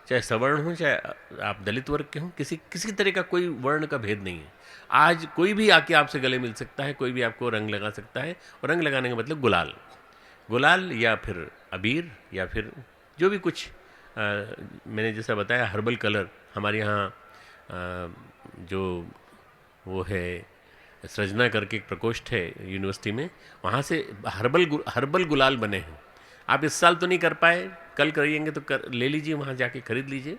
चाहे सवर्ण हो, चाहे आप दलित वर्ग के हों, किसी तरह का कोई वर्ण का भेद नहीं है। आज कोई भी आके आपसे गले मिल सकता है, कोई भी आपको रंग लगा सकता है। और रंग लगाने का मतलब गुलाल या फिर अबीर या फिर जो भी कुछ मैंने जैसा बताया हर्बल कलर। हमारे यहाँ जो वो है सृजना करके एक प्रकोष्ठ है यूनिवर्सिटी में, वहाँ से हर्बल गुलाल बने हैं। आप इस साल तो नहीं कर पाए, कल करिएंगे तो ले लीजिए, वहाँ जाके खरीद लीजिए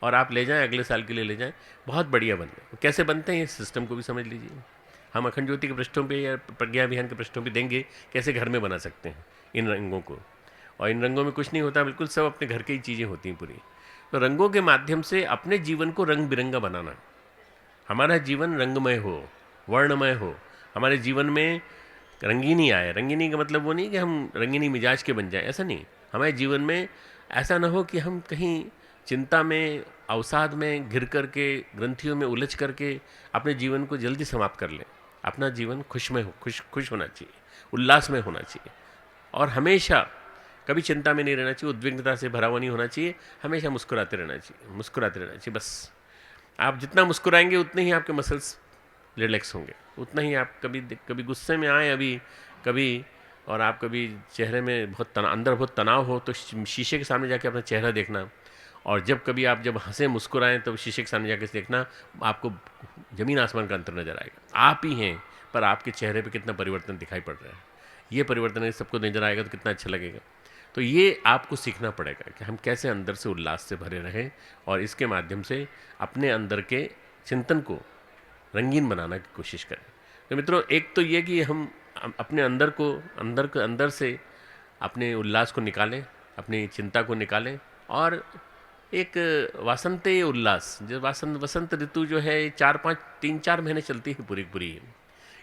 और आप ले जाएं, अगले साल के लिए ले जाएं। बहुत बढ़िया बन गए। कैसे बनते हैं इस सिस्टम को भी समझ लीजिए। हम अखंड ज्योति के पृष्ठों पे या प्रज्ञा अभियान के पृष्ठों पे देंगे कैसे घर में बना सकते हैं इन रंगों को। और इन रंगों में कुछ नहीं होता, बिल्कुल सब अपने घर की ही चीज़ें होती हैं पूरी। तो रंगों के माध्यम से अपने जीवन को रंग बिरंगा बनाना, हमारा जीवन रंगमय हो, वर्णमय हो, हमारे जीवन में रंगीनी आए। रंगीनी का मतलब वो नहीं कि हम रंगीनी मिजाज के बन जाएं, ऐसा नहीं। हमारे जीवन में ऐसा ना हो कि हम कहीं चिंता में, अवसाद में घिर करके, ग्रंथियों में उलझ करके अपने जीवन को जल्दी समाप्त कर लें। अपना जीवन खुश होना चाहिए, उल्लास में होना चाहिए, और हमेशा कभी चिंता में नहीं रहना चाहिए, उद्विग्नता से भरा हुआ नहीं होना चाहिए, हमेशा मुस्कुराते रहना चाहिए। बस आप जितना मुस्कुराएंगे उतने ही आपके मसल्स रिलैक्स होंगे, उतना ही आप कभी गुस्से में आए कभी और आप कभी चेहरे में अंदर बहुत तनाव हो तो शीशे के सामने जाके अपना चेहरा देखना, और जब हंसे मुस्कुराएं तो शीशे के सामने जाके देखना, आपको ज़मीन आसमान का अंतर नज़र आएगा। आप ही हैं, पर आपके चेहरे पे कितना परिवर्तन दिखाई पड़ रहा है। ये परिवर्तन यदि सबको नज़र आएगा तो कितना अच्छा लगेगा। तो ये आपको सीखना पड़ेगा कि हम कैसे अंदर से उल्लास से भरे रहें और इसके माध्यम से अपने अंदर के चिंतन को रंगीन बनाने की कोशिश करें। तो मित्रों, एक तो ये कि हम अपने अंदर से अपने उल्लास को निकालें, अपनी चिंता को निकालें, और एक वासंतीय उल्लास, जो वसंत ऋतु जो है 3-4 महीने चलती है पूरी।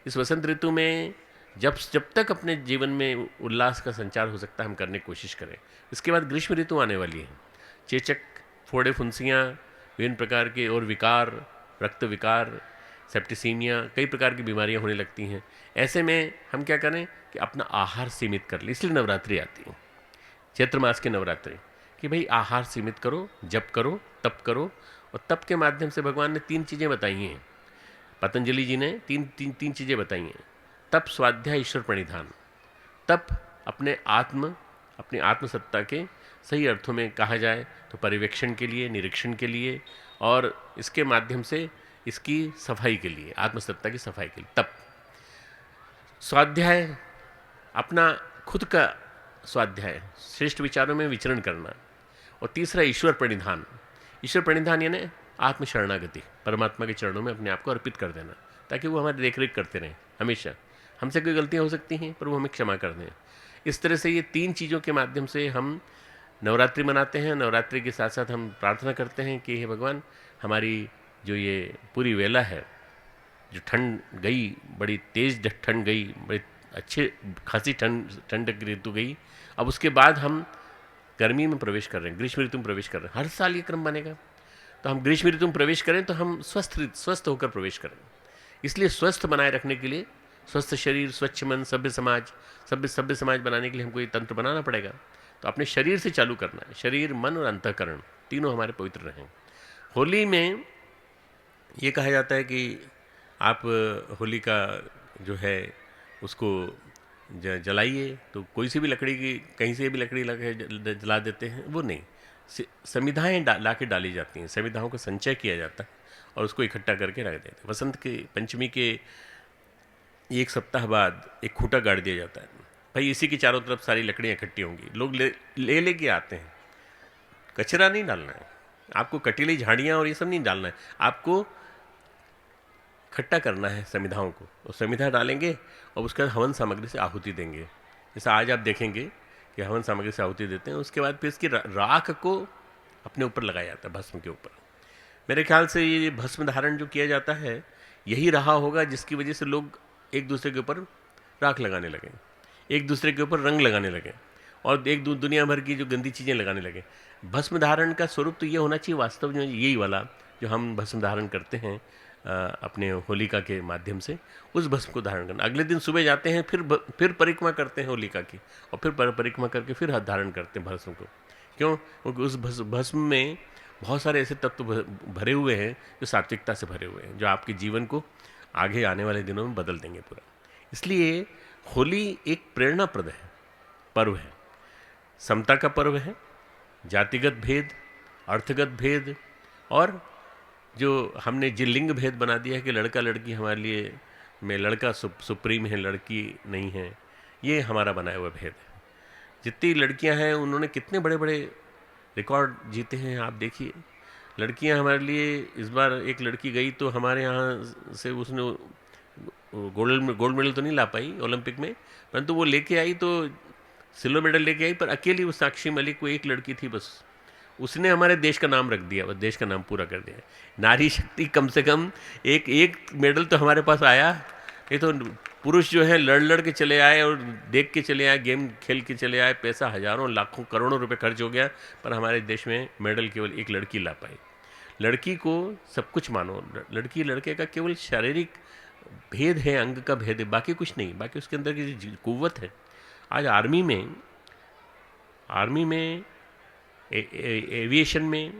इस वसंत ऋतु में जब तक अपने जीवन में उल्लास का संचार हो सकता है हम करने की कोशिश करें। इसके बाद ग्रीष्म ऋतु आने वाली है, चेचक, फोड़े फुंसियाँ, विभिन्न प्रकार के और विकार, रक्त विकार, सेप्टिसीमिया, कई प्रकार की बीमारियां होने लगती हैं। ऐसे में हम क्या करें कि अपना आहार सीमित कर लें। इसलिए नवरात्रि आती है, चैत्र मास की नवरात्रि, कि भाई आहार सीमित करो, जप करो, तप करो। और तप के माध्यम से भगवान ने 3 चीज़ें बताई हैं, पतंजलि जी ने तीन चीज़ें बताई हैं। तप, स्वाध्याय, ईश्वर प्रणिधान। तप अपनी आत्मसत्ता के सही अर्थों में कहा जाए तो पर्यवेक्षण के लिए, निरीक्षण के लिए, और इसके माध्यम से इसकी सफाई के लिए, आत्मसत्ता की सफाई के लिए तप। स्वाध्याय, अपना खुद का स्वाध्याय, श्रेष्ठ विचारों में विचरण करना। और तीसरा ईश्वर प्रणिधान। ईश्वर प्रणिधान यानी आत्मशरणागति, परमात्मा के चरणों में अपने आप को अर्पित कर देना, ताकि वो हमारी देखरेख करते रहें हमेशा। हमसे कोई गलतियाँ हो सकती हैं पर वो हमें क्षमा कर दें। इस तरह से ये 3 चीज़ों के माध्यम से हम नवरात्रि मनाते हैं। नवरात्रि के साथ साथ हम प्रार्थना करते हैं कि हे भगवान, हमारी जो ये पूरी वेला है, जो ठंड गई, बड़ी तेज़ ठंड गई, बड़ी अच्छे खासी ठंड ऋतु गई, अब उसके बाद हम गर्मी में प्रवेश कर रहे हैं, ग्रीष्म ऋतु में प्रवेश कर रहे हैं। हर साल ये क्रम बनेगा, तो हम ग्रीष्म ऋतु में प्रवेश करें तो हम स्वस्थ होकर प्रवेश करें। इसलिए स्वस्थ बनाए रखने के लिए, स्वस्थ शरीर, स्वच्छ मन, सभ्य समाज बनाने के लिए हमको ये तंत्र बनाना पड़ेगा। तो अपने शरीर से चालू करना है, शरीर, मन और अंतःकरण तीनों हमारे पवित्र रहें। होली में ये कहा जाता है कि आप होली का जो है उसको जलाइए, तो कोई सी भी लकड़ी की, कहीं से भी लकड़ी जला देते हैं, वो नहीं। समिधाएँ ला के डाली जाती हैं, समिधाओं का संचय किया जाता है और उसको इकट्ठा करके रख देते हैं। वसंत के पंचमी के 1 सप्ताह बाद एक खूंटा गाड़ दिया जाता है, भाई इसी की चारों तरफ सारी लकड़ियाँ इकट्ठी होंगी। लोग ले के आते हैं। कचरा नहीं डालना है आपको, कटीली झाड़ियाँ और ये सब नहीं डालना है, आपको इकट्ठा करना है समिधाओं को। और समिधा डालेंगे और उसका हवन सामग्री से आहुति देंगे। जैसा आज आप देखेंगे कि हवन सामग्री से आहुति देते हैं, उसके बाद फिर इसकी राख को अपने ऊपर लगाया जाता है, भस्म के ऊपर। मेरे ख्याल से ये भस्म धारण जो किया जाता है यही रहा होगा जिसकी वजह से लोग एक दूसरे के ऊपर राख लगाने लगे, एक दूसरे के ऊपर रंग लगाने लगे और दुनिया भर की जो गंदी चीज़ें लगाने लगे। भस्म धारण का स्वरूप तो ये होना चाहिए वास्तव में, यही वाला जो हम भस्म धारण करते हैं अपने होलिका के माध्यम से, उस भस्म को धारण करना। अगले दिन सुबह जाते हैं, फिर परिक्रमा करते हैं होलिका की, और फिर परिक्रमा करके फिर हाथ धारण करते हैं भस्म को। क्यों? क्योंकि उस भस्म में बहुत सारे ऐसे तत्व भरे हुए हैं जो सात्विकता से भरे हुए हैं, जो आपके जीवन को आगे आने वाले दिनों में बदल देंगे पूरा। इसलिए होली एक प्रेरणाप्रद है, पर्व है, समता का पर्व है। जातिगत भेद, अर्थगत भेद, और जो हमने जो लिंग भेद बना दिया है कि लड़का लड़की हमारे लिए में लड़का सुप्रीम है, लड़की नहीं है, ये हमारा बनाया हुआ भेद है। जितनी लड़कियां हैं उन्होंने कितने बड़े बड़े रिकॉर्ड जीते हैं, आप देखिए। लड़कियां हमारे लिए, इस बार एक लड़की गई तो हमारे यहाँ से उसने गोल्ड मेडल तो नहीं ला पाई ओलंपिक में, परंतु वो लेके आई तो सिल्वर मेडल लेके आई, पर अकेली वो साक्षी मलिक, वो एक लड़की थी बस, उसने हमारे देश का नाम रख दिया, बस देश का नाम पूरा कर दिया। नारी शक्ति, कम से कम एक मेडल तो हमारे पास आया। ये तो पुरुष जो है लड़ के चले आए और देख के चले आए, गेम खेल के चले आए, पैसा हजारों लाखों करोड़ों रुपए खर्च हो गया, पर हमारे देश में मेडल केवल एक लड़की ला पाई। लड़की को सब कुछ मानो, लड़की लड़के का केवल शारीरिक भेद है, अंग का भेद है, बाकी कुछ नहीं, बाकी उसके अंदर की कुव्वत है। आज आर्मी में एविएशन में,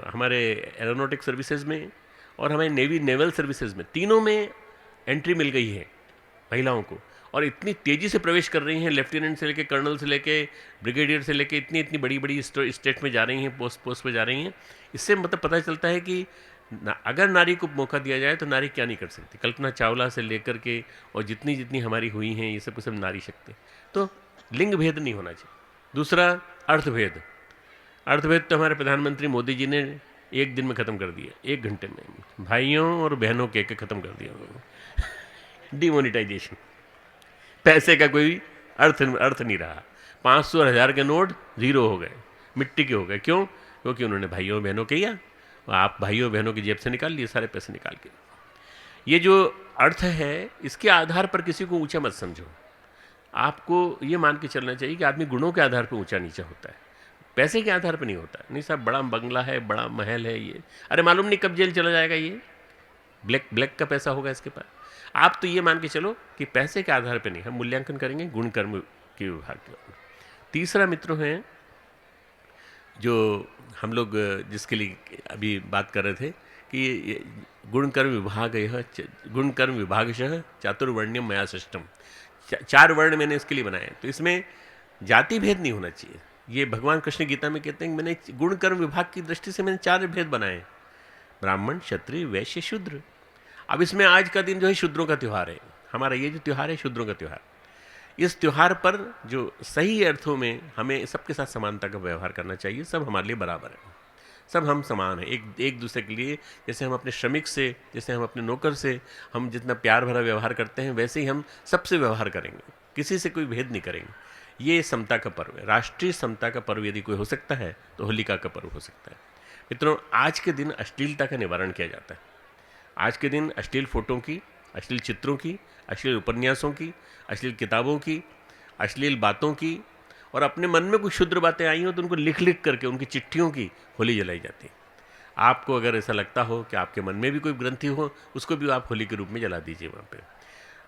हमारे एरोनॉटिक सर्विसेज में और हमारे नेवल सर्विसेज में, तीनों में एंट्री मिल गई है महिलाओं को, और इतनी तेज़ी से प्रवेश कर रही हैं, लेफ्टिनेंट से लेके कर्नल से लेके ब्रिगेडियर से लेके इतनी बड़ी स्टेट में जा रही हैं, पोस्ट पे जा रही हैं। इससे मतलब पता चलता है कि अगर नारी को मौका दिया जाए तो नारी क्या नहीं कर सकती। कल्पना चावला से लेकर के और जितनी हमारी हुई हैं, ये सब नारी शक्ति। तो लिंग भेद नहीं होना चाहिए। दूसरा, अर्थभेद तो हमारे प्रधानमंत्री मोदी जी ने एक दिन में ख़त्म कर दिया, 1 घंटे में भाइयों और बहनों के ख़त्म कर दिया उन्होंने। डिमोनिटाइजेशन, पैसे का कोई अर्थ नहीं रहा। 500 और 1000 के नोट जीरो हो गए, मिट्टी के हो गए। क्यों? क्योंकि उन्होंने भाइयों बहनों किया, आप भाइयों बहनों की जेब से निकाल लिए सारे पैसे निकाल के। ये जो अर्थ है, इसके आधार पर किसी को ऊंचा मत समझो। आपको ये मान के चलना चाहिए कि आदमी गुणों के आधार पर ऊंचा नीचा होता है, पैसे के आधार पर नहीं होता। नहीं साहब, बड़ा बंगला है, बड़ा महल है, ये अरे मालूम नहीं कब जेल चला जाएगा, ये ब्लैक का पैसा होगा इसके पास। आप तो ये मान के चलो कि पैसे के आधार पर नहीं, हम मूल्यांकन करेंगे गुण कर्म के विभाग के। तीसरा मित्रों है जो हम लोग जिसके लिए अभी बात कर रहे थे कि गुण कर्म विभाग, यह गुण कर्म विभागशः चातुर्वर्ण्यम मया सृष्टम, 4 वर्ण मैंने इसके लिए बनाए। तो इसमें जाति भेद नहीं होना चाहिए। ये भगवान कृष्ण गीता में कहते हैं कि मैंने गुण कर्म विभाग की दृष्टि से मैंने 4 भेद बनाए, ब्राह्मण, क्षत्रिय, वैश्य, शूद्र। अब इसमें आज का दिन जो है शूद्रों का त्यौहार है, हमारा ये जो त्यौहार है शूद्रों का त्यौहार। इस त्यौहार पर जो सही अर्थों में हमें सबके साथ समानता का व्यवहार करना चाहिए। सब हमारे लिए बराबर है, सब हम समान हैं एक दूसरे के लिए। जैसे हम अपने श्रमिक से, जैसे हम अपने नौकर से हम जितना प्यार भरा व्यवहार करते हैं, वैसे ही हम सबसे व्यवहार करेंगे, किसी से कोई भेद नहीं करेंगे। ये समता का पर्व है। राष्ट्रीय समता का पर्व यदि कोई हो सकता है तो होलिका का पर्व हो सकता है। मित्रों, आज के दिन अश्लीलता का निवारण किया जाता है। आज के दिन अश्लील फोटों की, अश्लील चित्रों की, अश्लील उपन्यासों की, अश्लील किताबों की, अश्लील बातों की, और अपने मन में कुछ क्षुद्र बातें आई हो तो उनको लिख लिख करके उनकी चिट्ठियों की होली जलाई जाती है। आपको अगर ऐसा लगता हो कि आपके मन में भी कोई ग्रंथि हो, उसको भी आप होली के रूप में जला दीजिए वहाँ पे।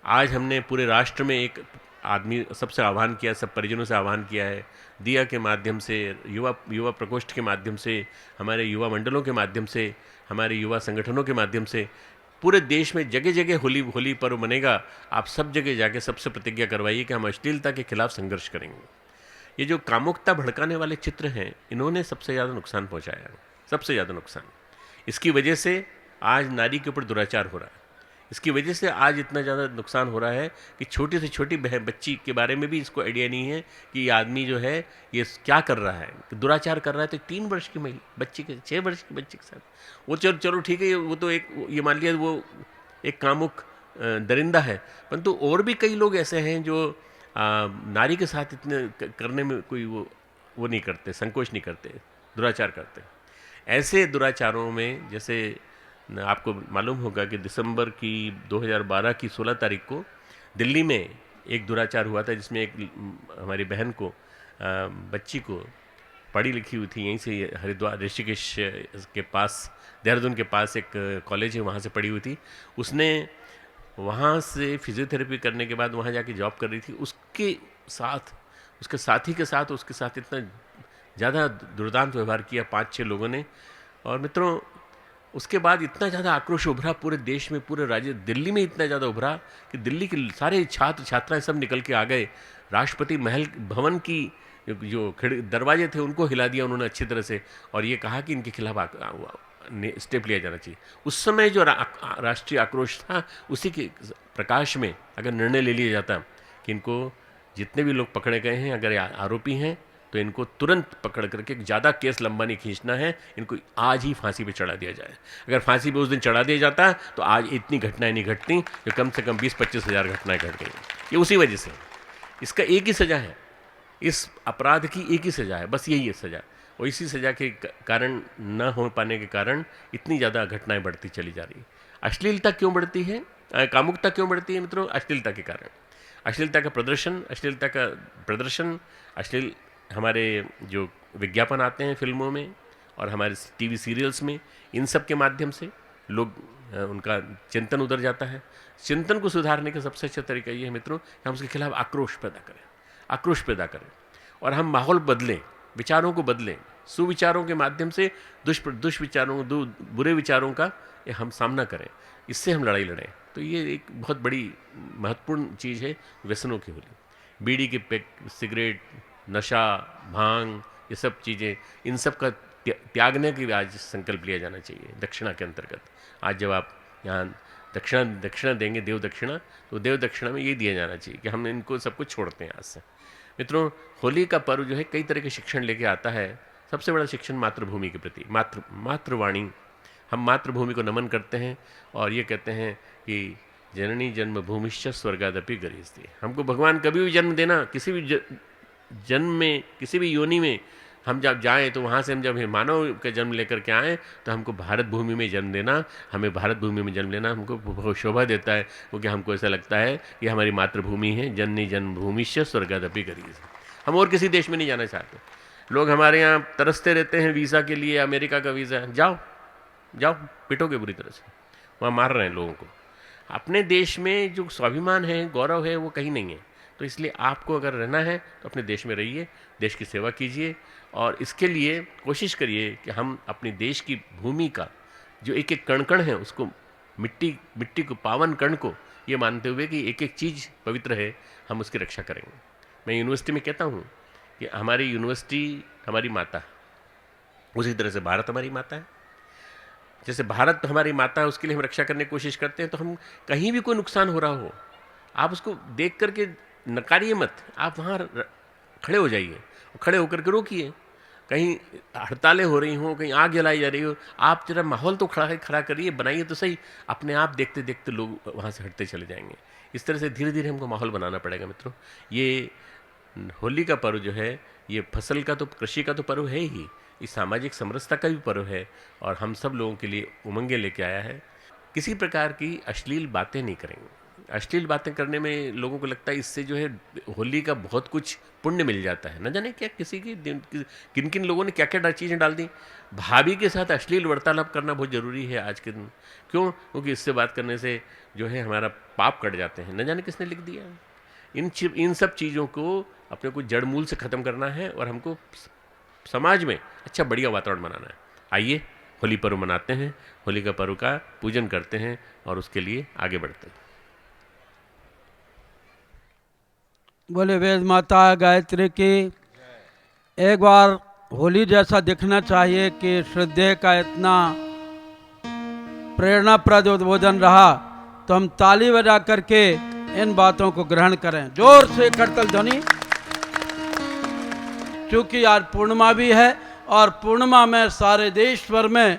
आज हमने पूरे राष्ट्र में एक आदमी सबसे आह्वान किया, सब परिजनों से आह्वान किया है, दिया के माध्यम से, युवा प्रकोष्ठ के माध्यम से, हमारे युवा मंडलों के माध्यम से, हमारे युवा संगठनों के माध्यम से पूरे देश में जगह जगह होली पर्व मनेगा। आप सब जगह जाके सबसे प्रतिज्ञा करवाइए कि हम अश्लीलता के खिलाफ संघर्ष करेंगे। ये जो कामुकता भड़काने वाले चित्र हैं, इन्होंने सबसे ज़्यादा नुकसान पहुंचाया है, सबसे ज़्यादा नुकसान। इसकी वजह से आज नारी के ऊपर दुराचार हो रहा है। इसकी वजह से आज इतना ज़्यादा नुकसान हो रहा है कि छोटी से छोटी बच्ची के बारे में भी इसको आइडिया नहीं है कि ये आदमी जो है ये क्या कर रहा है, कि दुराचार कर रहा है। तो 3 वर्ष की महिला बच्ची के, 6 वर्ष की बच्ची के साथ वो चलो ठीक है, वो तो एक ये मान लिया वो एक कामुक दरिंदा है, परंतु और भी कई लोग ऐसे हैं जो नारी के साथ इतने करने में कोई वो नहीं करते, संकोच नहीं करते, दुराचार करते। ऐसे दुराचारों में जैसे आपको मालूम होगा कि दिसंबर की 2012 की 16 तारीख को दिल्ली में एक दुराचार हुआ था, जिसमें एक हमारी बहन को, बच्ची को, पढ़ी लिखी हुई थी, यहीं से हरिद्वार ऋषिकेश के पास, देहरादून के पास एक कॉलेज है, वहाँ से पढ़ी हुई थी। उसने वहाँ से फिजियोथेरेपी करने के बाद वहाँ जाके जॉब कर रही थी। उसके साथी के साथ उसके साथ इतना ज़्यादा दुर्दांत व्यवहार किया 5-6 लोगों ने। और मित्रों, उसके बाद इतना ज़्यादा आक्रोश उभरा पूरे देश में, पूरे राज्य, दिल्ली में इतना ज़्यादा उभरा कि दिल्ली के सारे छात्र छात्राएं सब निकल के आ गए। राष्ट्रपति महल भवन की जो दरवाजे थे उनको हिला दिया उन्होंने अच्छी तरह से, और ये कहा कि इनके खिलाफ स्टेप लिया जाना चाहिए। उस समय जो राष्ट्रीय आक्रोश था, उसी के प्रकाश में अगर निर्णय ले लिया जाता कि इनको जितने भी लोग पकड़े गए हैं, अगर आरोपी हैं तो इनको तुरंत पकड़ करके, ज़्यादा केस लंबा नहीं खींचना है, इनको आज ही फांसी पे चढ़ा दिया जाए। अगर फांसी पे उस दिन चढ़ा दिया जाता तो आज इतनी घटनाएं नहीं घटती, जो कम से कम 20-25 हज़ार घटनाएं घट गई। ये उसी वजह से, इसका एक ही सज़ा है, इस अपराध की एक ही सज़ा है, बस यही है सज़ा। और इसी सज़ा के कारण न हो पाने के कारण इतनी ज़्यादा घटनाएं बढ़ती चली जा रही। अश्लीलता क्यों बढ़ती है, कामुकता क्यों बढ़ती है मित्रों? अश्लीलता के कारण। अश्लीलता का प्रदर्शन, अश्लील हमारे जो विज्ञापन आते हैं फिल्मों में और हमारे टीवी सीरियल्स में, इन सब के माध्यम से लोग उनका चिंतन उधर जाता है। चिंतन को सुधारने का सबसे अच्छा तरीका ये है मित्रों कि हम उसके खिलाफ आक्रोश पैदा करें और हम माहौल बदलें, विचारों को बदलें, सुविचारों के माध्यम से दुष्विचारों, बुरे विचारों का हम सामना करें, इससे हम लड़ाई लड़ें। तो ये एक बहुत बड़ी महत्वपूर्ण चीज़ है व्यसनों की होली। बीड़ी के पैक, सिगरेट, नशा, भांग, ये सब चीज़ें, इन सब का त्यागने की आज संकल्प लिया जाना चाहिए दक्षिणा के अंतर्गत। आज जब आप यहाँ दक्षिणा देंगे, देव दक्षिणा, तो देव दक्षिणा में ये दिया जाना चाहिए कि हम इनको सब कुछ छोड़ते हैं आज से। मित्रों, होली का पर्व जो है कई तरह के शिक्षण लेके आता है। सबसे बड़ा शिक्षण मातृभूमि के प्रति, मातृवाणी। हम मातृभूमि को नमन करते हैं और ये कहते हैं कि जननी जन्मभूमिश्च स्वर्गादपि गरीयसी। हमको भगवान कभी भी जन्म देना, किसी भी जन्म में, किसी भी योनि में हम जब जाएं तो वहाँ से हम जब मानव का जन्म लेकर के आएँ तो हमको भारत भूमि में जन्म देना, हमें भारत भूमि में जन्म लेना हमको बहुत शोभा देता है, क्योंकि हमको ऐसा लगता है कि हमारी मातृभूमि है। जननी जन्मभूमिश्च स्वर्गादपि गरीयसी। हम और किसी देश में नहीं जाना चाहते। लोग हमारे यहाँ तरसते रहते हैं वीज़ा के लिए, अमेरिका का वीज़ा। जाओ जाओ, पिटोगे बुरी तरह से, वहाँ मार रहे हैं लोगों को। अपने देश में जो स्वाभिमान है, गौरव है, वो कहीं नहीं है। तो इसलिए आपको अगर रहना है तो अपने देश में रहिए, देश की सेवा कीजिए, और इसके लिए कोशिश करिए कि हम अपने देश की भूमि का जो एक एक कण कण है, उसको मिट्टी को, पावन कण को ये मानते हुए कि एक एक चीज़ पवित्र है, हम उसकी रक्षा करेंगे। मैं यूनिवर्सिटी में कहता हूँ कि हमारी यूनिवर्सिटी हमारी माता है, उसी तरह से भारत हमारी माता है। जैसे भारत हमारी माता है, उसके लिए हम रक्षा करने की कोशिश करते हैं। तो हम कहीं भी कोई नुकसान हो रहा हो, आप उसको देख करके नकारिए मत, आप वहाँ खड़े हो जाइए, खड़े होकर के रोकिए। कहीं हड़तालें हो रही हों, कहीं आग जलाई जा रही हो, आप जरा माहौल तो खड़ा करिए, बनाइए तो सही। अपने आप देखते देखते लोग वहाँ से हटते चले जाएंगे। इस तरह से धीरे धीरे हमको माहौल बनाना पड़ेगा मित्रों। ये होली का पर्व जो है, ये फसल का तो, कृषि का तो पर्व है ही, इस सामाजिक समरसता का भी पर्व है, और हम सब लोगों के लिए उमंगे लेके आया है। किसी प्रकार की अश्लील बातें नहीं करेंगे। अश्लील बातें करने में लोगों को लगता है इससे जो है होली का बहुत कुछ पुण्य मिल जाता है। न जाने क्या किसी की किन किन लोगों ने क्या क्या चीज़ें डाल दी। भाभी के साथ अश्लील वार्तालाप करना बहुत ज़रूरी है आज के दिन। क्यों? क्योंकि इससे बात करने से जो है हमारा पाप कट जाते हैं। न जाने किसने लिख दिया। इन सब चीज़ों को अपने को जड़ मूल से ख़त्म करना है, और हमको समाज में अच्छा बढ़िया वातावरण बनाना है। आइए होली पर्व मनाते हैं, होली का पर्व का पूजन करते हैं, और उसके लिए आगे बढ़ते हैं। बोले वेद माता गायत्री की। एक बार होली जैसा दिखना चाहिए कि श्रद्धेय का इतना प्रेरणाप्रद उद्बोधन रहा, तो हम ताली बजा करके इन बातों को ग्रहण करें। जोर से करतल ध्वनि। क्योंकि आज पूर्णिमा भी है, और पूर्णिमा में सारे देश भर में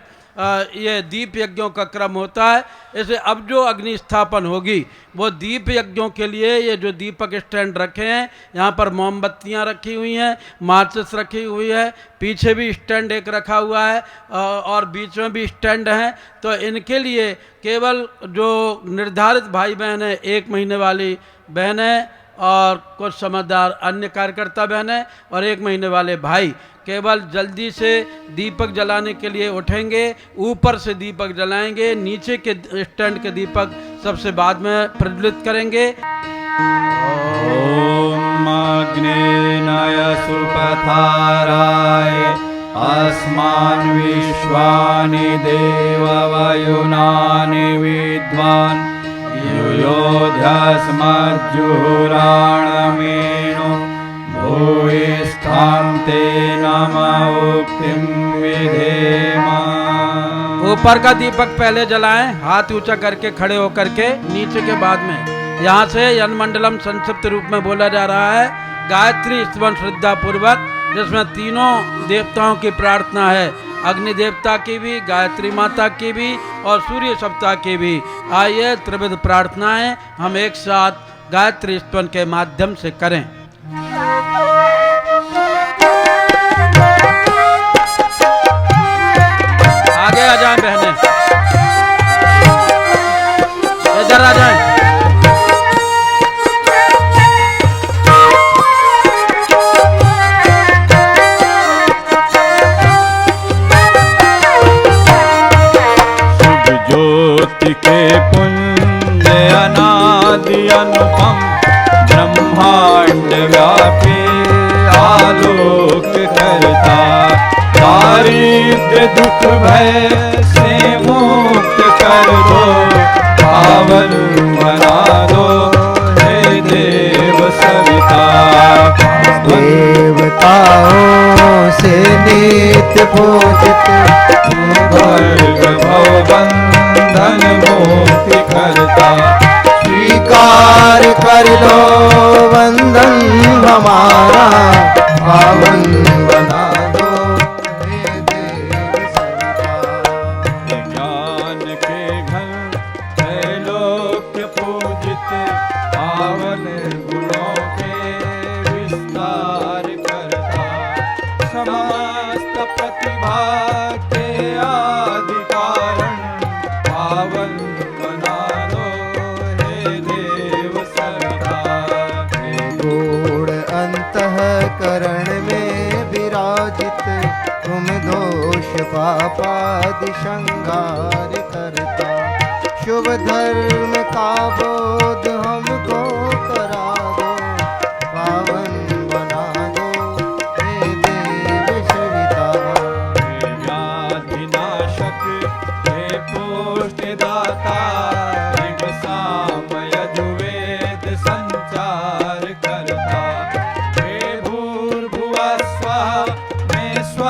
ये दीप यज्ञों का क्रम होता है। इसे अब जो अग्नि स्थापन होगी वो दीप यज्ञों के लिए ये जो दीपक स्टैंड रखे हैं, यहाँ पर मोमबत्तियाँ रखी हुई हैं, माचिस रखी हुई है, पीछे भी स्टैंड एक रखा हुआ है, और बीच में भी स्टैंड हैं। तो इनके लिए केवल जो निर्धारित भाई बहन है, 1 महीने वाली बहनें और कुछ समझदार अन्य कार्यकर्ता बहनें और 1 महीने वाले भाई केवल जल्दी से दीपक जलाने के लिए उठेंगे। ऊपर से दीपक जलाएंगे, नीचे के स्टैंड के दीपक सबसे बाद में प्रज्वलित करेंगे। ओम अग्नेनाय सुपथाराय अस्मान् विश्वानि देववयुनानि विद्वान् युयोध्यस्मज्जुहुराणमेनो भूयिष्ठां ते नमः उक्तिं विधेम। ऊपर का दीपक पहले जलाएं, हाथ ऊंचा करके खड़े होकर के, नीचे के बाद में। यहाँ से यन मंडलम संक्षिप्त रूप में बोला जा रहा है। गायत्री स्तवन श्रद्धा पूर्वक, जिसमें तीनों देवताओं की प्रार्थना है, अग्नि देवता की भी, गायत्री माता की भी और सूर्य सप्ताह की भी। आइए त्रिविध प्रार्थनाएं हम एक साथ गायत्री स्तवन के माध्यम से करें। आगे आ जाएं बहनें, इधर आ जाएं। ज्योति के पुंज अनादि अनुपम ब्रह्मांड व्यापी आलोक करता। दारिद्र दुख भय से मुक्त कर दो, पावन बना दो हे देव सविता। देवताओं से नित्य पूजित भर्ग भवबंधन मुक्ति करता। स्वीकार कर लो वंदन हमारा, पावन बना दो हे देव सविता। ज्ञान के घर त्रैलोक्य पूजित, पावन गुणों के विस्तार करता। समस्त प्रतिभा पापादि श्रृंगार करता। शुभ धर्म का बोध हमको करा दो, पावन बना दो हे देव सविता। हे व्याधिनाशक हे पुष्टिदाता, ऋग साम यजुर्वेद संचार करता। हे भूर्भुवः स्वः में स्व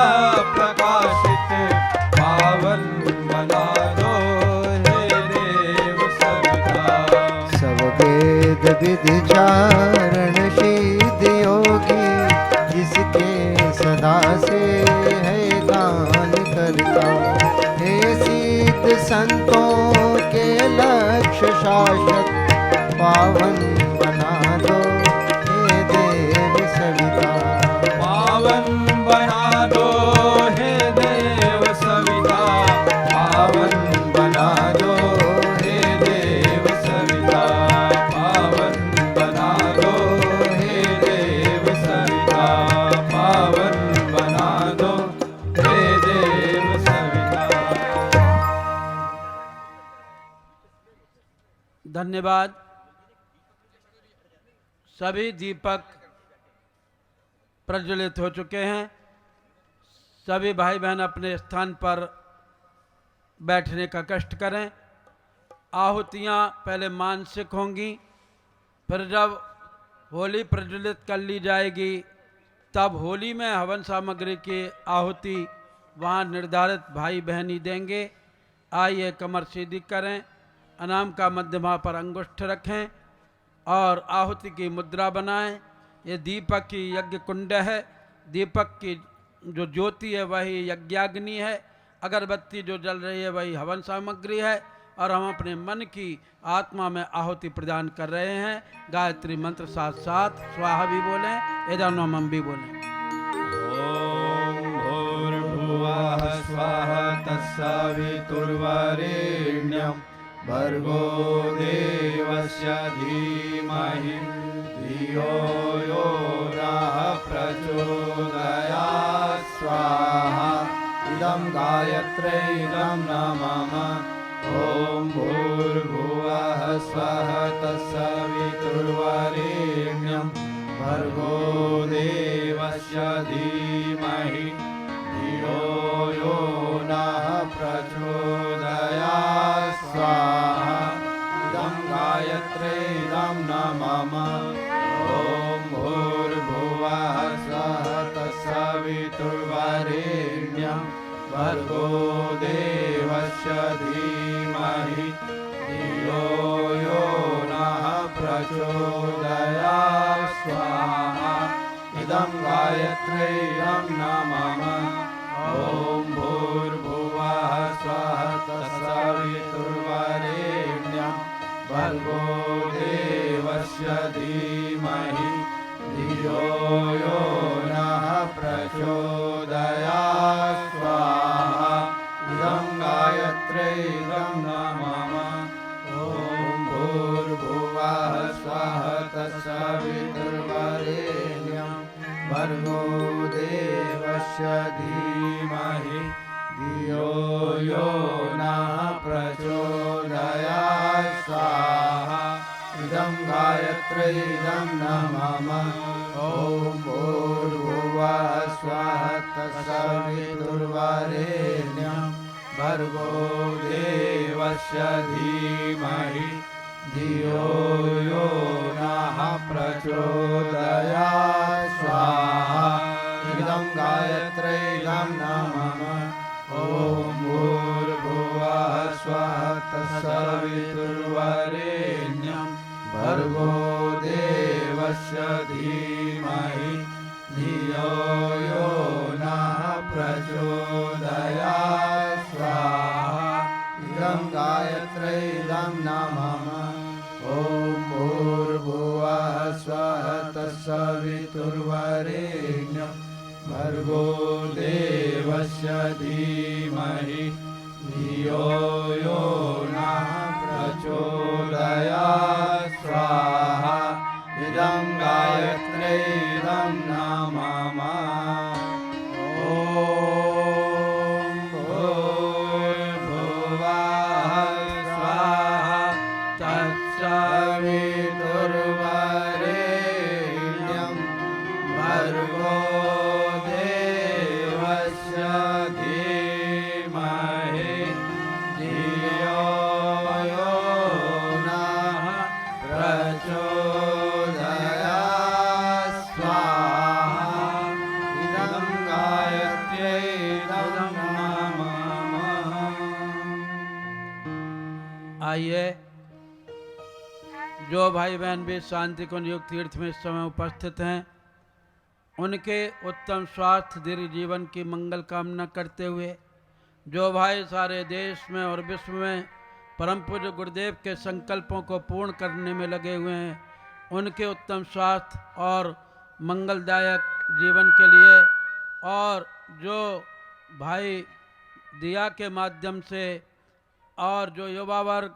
प्रकाशित, पावन बना दो हे देव सविता। सब वेद विधि चारण सिद्ध योगी, जिसके सदा से है गान करता। हे सिद्ध संतों के लक्ष्य शासक, पावन बना दो हे देव सविता। पावन बना दो हे देव सविता, पावन बना दो हे देव सविता, पावन बना दो हे देव सविता, पावन बना दो हे देव सविता। धन्यवाद। सभी दीपक प्रज्वलित हो चुके हैं। सभी भाई बहन अपने स्थान पर बैठने का कष्ट करें। आहुतियाँ पहले मानसिक होंगी, फिर जब होली प्रज्वलित कर ली जाएगी तब होली में हवन सामग्री की आहुति वहाँ निर्धारित भाई बहन ही देंगे। आइए कमर सीधी करें, अनाम का मध्यमा पर अंगुष्ठ रखें और आहुति की मुद्रा बनाएं। ये दीपक की यज्ञ कुंड है। दीपक की जो ज्योति है वही यज्ञाग्नि है। अगरबत्ती जो जल रही है वही हवन सामग्री है। और हम अपने मन की आत्मा में आहुति प्रदान कर रहे हैं। गायत्री मंत्र साथ साथ स्वाहा भी बोलें, एदानोमम भी बोलें। ॐ भूर्भुवः स्वः तत्सवितुर्वरेण्यं भर्गो देवस्य धीमहि धियो यो नः प्रचोदयात्। स्वाहा इदं गायत्र्यै इदं नमः। ॐ भूर्भुवः स्वः तत्सवितुर्वरेण्यं भर्गो देवस्य धीमहि धियो यो नः प्रचोदयात्। स्वाहा इदं गायत्र्यै इदं नमः। ॐ भूर्भुवः स्वः तत्सवितुर्वरेण्यं भर्गो देवस्य धीमहि धियो यो नः प्रचोदयात्। स्वाहा इदं गायत्र्यै इदं नमः। ॐ भूर्भुवः स्वः तत्सवितुर्वरेण्यं भर्गो देवस्य धीमहि धियो यो नः प्रचोदयात्। स्वाहा इदं गायत्र्यै इदं नमः। ॐ भूर्भुवः स्वः तत्सवितुर्वरेण्यं भर्गो देवस्य धीमहि धियो यो नः प्रचोदयात्। स्वाहा इदं गायत्र्यै इदं नमः। ॐ भूर्भुवः स्वः तत्सवितुर्वरेण्यं भर्गो देवस्य धीमहि धियो यो नः प्रचोदयात्। स्वाहा इदं गायत्र्यै इदं नमः। ॐ भूर्भुवः स्वः तत्सवितुर्वरेण्यं भर्गो देवस्य धीमहि धियो यो नः प्रचोदयात्। स्वाहा इदं गायत्र्यै इदं नमः। ॐ भूर्भुवः स्वः तत्सवितुर्वरेण्यं भर्गो देवस्य धीमहि धियो यो नः प्रचोदयात्। स्वाहा इदं गायत्र्यै इदं नमः। ॐ आइए जो भाई बहन भी शांति कुंज योग तीर्थ में इस समय उपस्थित हैं, उनके उत्तम स्वास्थ्य दीर्घ जीवन की मंगल कामना करते हुए, जो भाई सारे देश में और विश्व में परम पूज्य गुरुदेव के संकल्पों को पूर्ण करने में लगे हुए हैं, उनके उत्तम स्वास्थ्य और मंगलदायक जीवन के लिए, और जो भाई दिया के माध्यम से और जो युवा वर्ग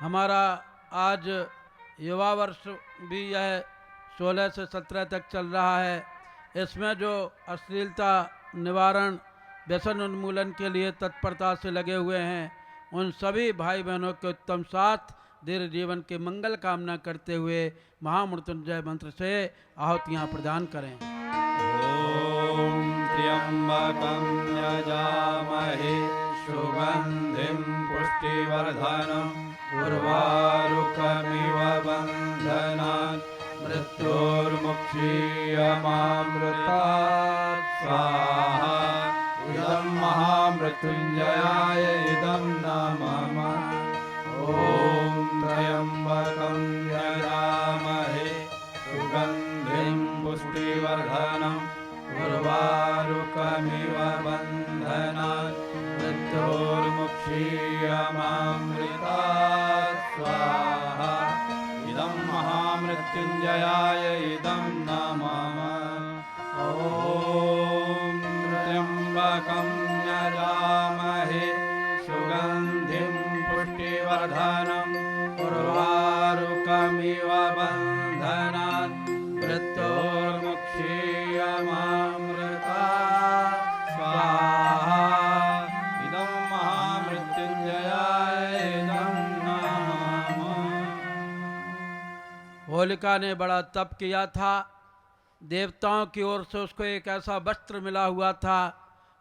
हमारा आज युवा वर्ष भी यह 16 से 17 तक चल रहा है, इसमें जो अश्लीलता निवारण व्यसन उन्मूलन के लिए तत्परता से लगे हुए हैं, उन सभी भाई बहनों के उत्तम साथ दीर्घ जीवन की मंगल कामना करते हुए महामृत्युंजय मंत्र से आहुतियाँ प्रदान करें। ॐ त्र्यम्बकं यजामहे सुगन्धिं पुष्टिवर्धनम् उर्वारुकमिव बन्धनान् मृत्योर्मुक्षीयमामृतात् स्वाहा। इदं महामृत्युञ्जयाय इदं नमः। ॐ त्र्यम्बकं यजामहे सुगन्धिं पुष्टिवर्धनम् उर्वारुकमिव बन्धनान् मृत्योर्मुक्षीयमामृतात् स्वाहा। इदं महामृत्युञ्जयाय इदं नमः। ॐ त्र्यम्बकं यजामहे सुगन्धिं पुष्टिवर्धनम् उर्वारुकमिव बन्धनान् मृत्योर्मुक्षीयमामृतात् स्वाहा। इदं महामृत्युञ्जयाय इदं नमः। होलिका ने बड़ा तप किया था। देवताओं की ओर से उसको एक ऐसा वस्त्र मिला हुआ था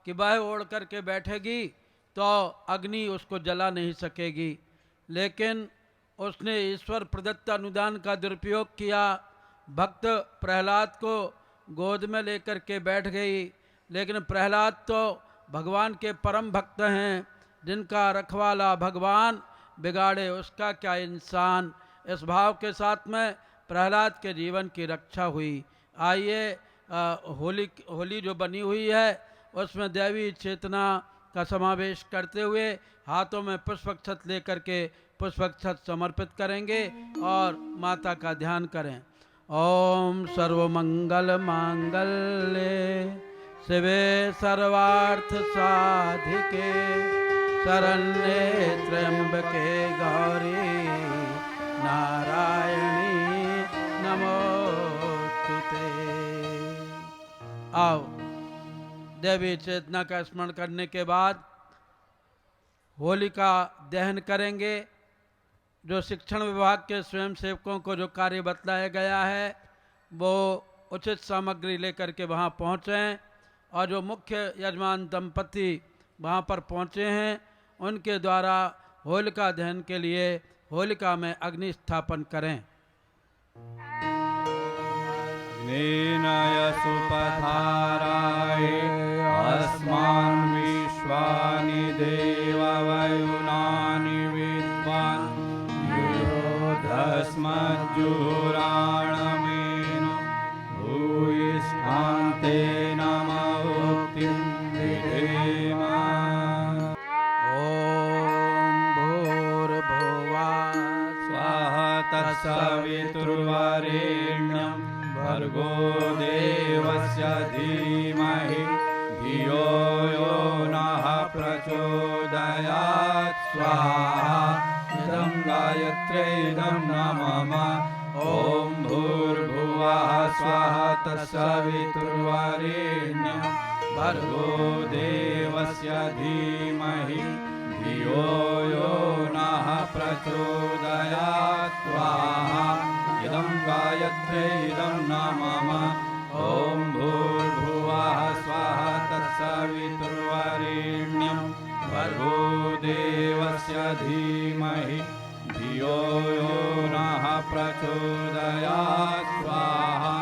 कि वह ओढ़ करके बैठेगी तो अग्नि उसको जला नहीं सकेगी, लेकिन उसने ईश्वर प्रदत्त अनुदान का दुरुपयोग किया। भक्त प्रहलाद को गोद में लेकर के बैठ गई, लेकिन प्रहलाद तो भगवान के परम भक्त हैं, जिनका रखवाला भगवान बिगाड़े उसका क्या इंसान। इस भाव के साथ में प्रहलाद के जीवन की रक्षा हुई। आइए होली जो बनी हुई है उसमें दैवी चेतना का समावेश करते हुए हाथों में पुष्पक्षत लेकर के पुष्पक्षत समर्पित करेंगे और माता का ध्यान करें। ओम सर्वमंगल मांगल्ये शिवे सर्वार्थ साधिके शरण्ये त्र्यंबके गौरी नारायणी नमोस्तुते। आओ देवी चेतना का स्मरण करने के बाद होलिका दहन करेंगे। जो शिक्षण विभाग के स्वयं सेवकों को जो कार्य बतलाया गया है वो उचित सामग्री लेकर के वहाँ पहुँचें, और जो मुख्य यजमान दंपति वहाँ पर पहुँचे हैं उनके द्वारा होलिका दहन के लिए होलिका में अग्नि स्थापन करें। अग्नेनाय सुपथाराय अस्मान् विश्वानि देववयुनानि विद्वान् युयोधस्मज्जुराणमेनो भूयिष्ठान्ते नमोक्तिं विधेम। तत्सवितुर्वरेण्यं भर्गो देवस्य धीमहि धियो यो नः प्रचोदयात् स्वाहा। इदं गायत्र्यै इदं नमः। ॐ भूर्भुवः स्वः तत्सवितुर्वरेण्यं भर्गो देवस्य धीमहि धियो यो नः प्रचोदयात् स्वाहा। इदं गायत्र्यै इदं नमः। ॐ भूर्भुवः स्वः तत्सवितुर्वरेण्यं भर्गो देवस्य धीमहि धियो यो नः प्रचोदयात् स्वाहा।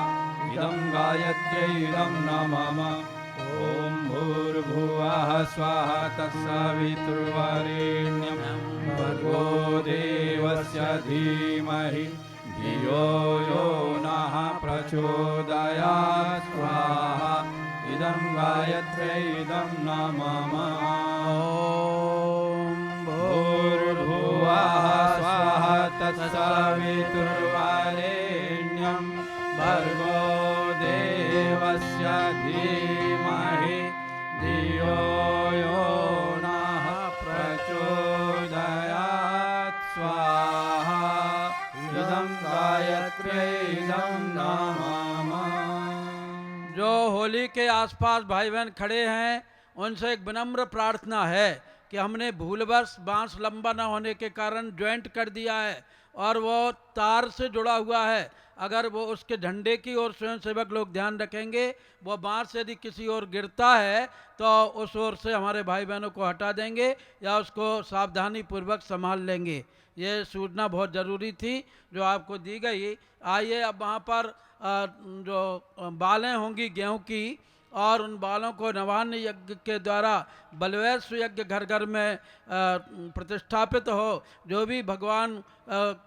इदं गायत्र्यै इदं नमः। ॐ भूर्भुवः स्वः तत्सवितुर्वरेण्यं भर्गो देवस्य धीमहि धियो यो नः प्रचोदयात् स्वाहा इदं गायत्र्यै इदं नमः भूर्भुवः स्वाहा तत्सवितुर्वरेण्यं भर्गो देवस्य धीमहि धियो यो नः प्रचोदयात् स्वाहा इदं गायत्र्यै इदं नमः। जो होली के आसपास भाई बहन खड़े हैं उनसे एक विनम्र प्रार्थना है कि हमने भूलवश बांस लंबा न होने के कारण ज्वाइंट कर दिया है और वो तार से जुड़ा हुआ है। अगर वो उसके झंडे की ओर स्वयंसेवक लोग ध्यान रखेंगे, वो बांस यदि किसी ओर गिरता है तो उस ओर से हमारे भाई बहनों को हटा देंगे या उसको सावधानी पूर्वक संभाल लेंगे। ये सूचना बहुत ज़रूरी थी जो आपको दी गई। आइए अब वहाँ पर जो बालें होंगी गेहूं की और उन बालों को नवान्न यज्ञ के द्वारा बलवैश्व यज्ञ घर घर में प्रतिष्ठापित हो। जो भी भगवान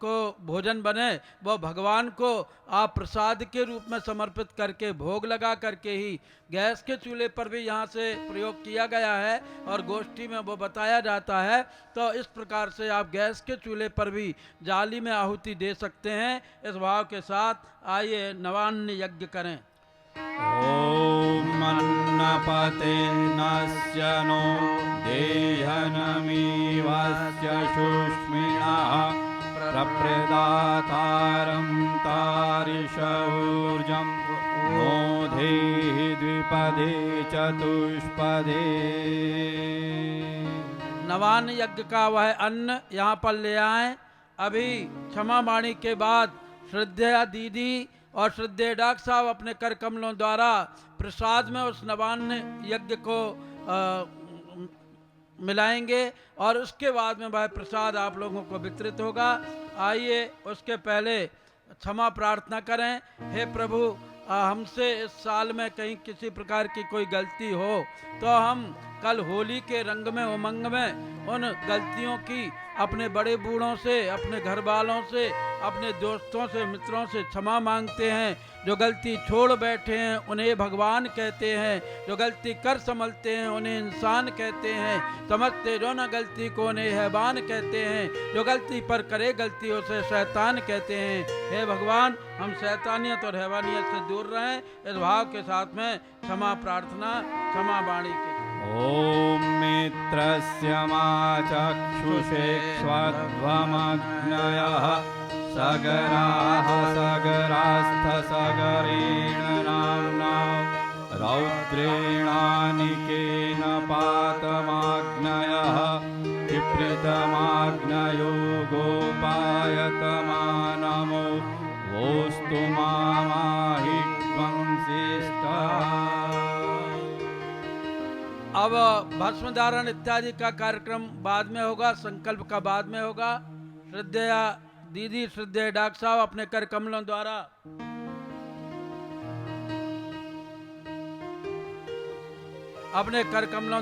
को भोजन बने वो भगवान को आप प्रसाद के रूप में समर्पित करके भोग लगा करके ही गैस के चूल्हे पर भी यहाँ से प्रयोग किया गया है और गोष्ठी में वो बताया जाता है। तो इस प्रकार से आप गैस के चूल्हे पर भी जाली में आहुति दे सकते हैं। इस भाव के साथ आइए नवान्न यज्ञ करें। ॐ अन्नपते नस्य नो देहनमीवस्य शुष्मिणः प्रप्रदातारं तारिशौर्जं नो धेहि द्विपदे चतुष्पदे। नवान्न यज्ञ का वह अन्न यहाँ पर ले आएं। अभी क्षमा वाणी के बाद श्रद्धेय दीदी और श्रद्धेय डॉक्टर साहब अपने कर कमलों द्वारा प्रसाद में उस नवान्न यज्ञ को मिलाएंगे और उसके बाद में वह प्रसाद आप लोगों को वितरित होगा। आइए उसके पहले क्षमा प्रार्थना करें। हे प्रभु, हमसे इस साल में कहीं किसी प्रकार की कोई गलती हो तो हम कल होली के रंग में उमंग में उन गलतियों की अपने बड़े बूढ़ों से, अपने घर वालों से, अपने दोस्तों से, मित्रों से क्षमा मांगते हैं। जो गलती छोड़ बैठे हैं उन्हें भगवान कहते हैं, जो गलती कर संभलते हैं उन्हें इंसान कहते हैं, समझते जो न गलती को उन्हें हैवान कहते हैं, जो गलती पर करे गलतियों से शैतान कहते हैं। हे भगवान, हम शैतानियत और हैवानियत से दूर रहें। इस भाव के साथ में क्षमा प्रार्थना, क्षमा वाणी के। ॐ मित्रस्य माचक्षुषे स्वध्वमग्नयः सगराः सगरास्थसगरेण नाम्ना रौद्रेणानिकेन पातमाग्नयः विपृतमाग्नयो गोपायतमानमो वोस्तु मामाहित्वं शिष्टः। अब भस्म धारण इत्यादि का कार्यक्रम बाद में होगा, संकल्प का बाद में होगा। श्रद्धेय दीदी, श्रद्धेय डॉक्टर साहब अपने कर कमलों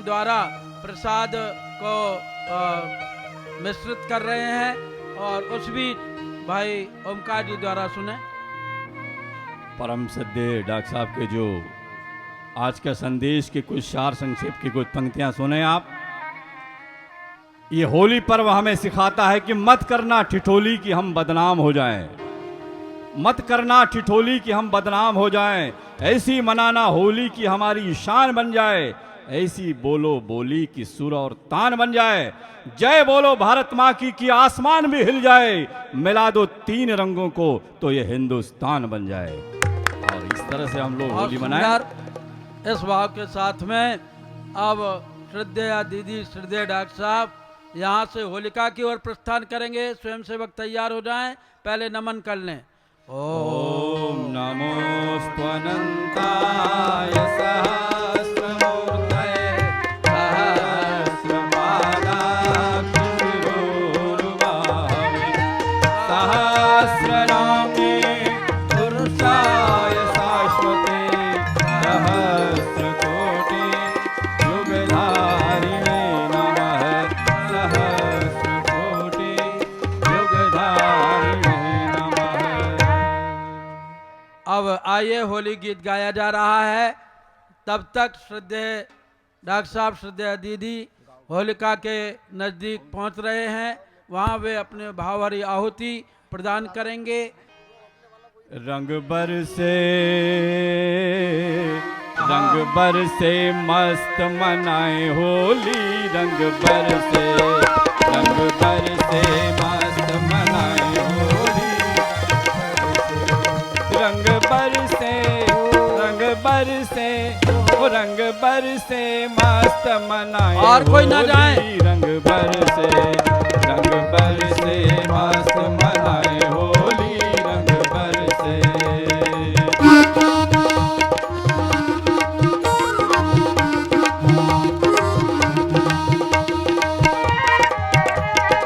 द्वारा प्रसाद को मिश्रित कर रहे हैं और उस बीच भाई ओमकार जी द्वारा सुने। परम श्रद्धेय डॉक्टर साहब के जो आज का संदेश के कुछ सार संक्षेप की कुछ पंक्तियां सुने आप। ये होली पर्व हमें सिखाता है कि मत करना ठिठोली कि हम बदनाम हो जाएं, मत करना ठिठोली कि हम बदनाम हो जाएं, ऐसी मनाना होली की हमारी शान बन जाए, ऐसी बोलो बोली की सुर और तान बन जाए, जय बोलो भारत माँ की कि आसमान भी हिल जाए, मिला दो तीन रंगों को तो ये हिंदुस्तान बन जाए। और इस तरह से हम लोग होली मनाएं। इस भाव के साथ में अब श्रद्धेय दीदी, श्रद्धेय डॉक्टर साहब यहाँ से होलिका की ओर प्रस्थान करेंगे। स्वयंसेवक तैयार हो जाएं, पहले नमन कर लें। ओम नमोऽस्त्वनन्ताय सहस्रमूर्तये सहस्रपादाक्षिशिरोरुबाहवे सहस्रनामे पुरुषाय शाश्वते सहस्रकोटि युगधारिणे नमः सहस्रकोटि आइए होली गीत गाया जा रहा है। तब तक श्रद्धेय डॉक्टर साहब, श्रद्धेय दीदी होलिका के नज़दीक पहुंच रहे हैं। वहां वे अपने भाव भरी आहुति प्रदान करेंगे। रंग बरसे मस्त मनाए होली। रंग बरसे मस्त मनाए होली। रंग बरसे मस्त मनाए और कोई ना जाए। रंग बरसे मस्त मनाए होली। रंग बरसे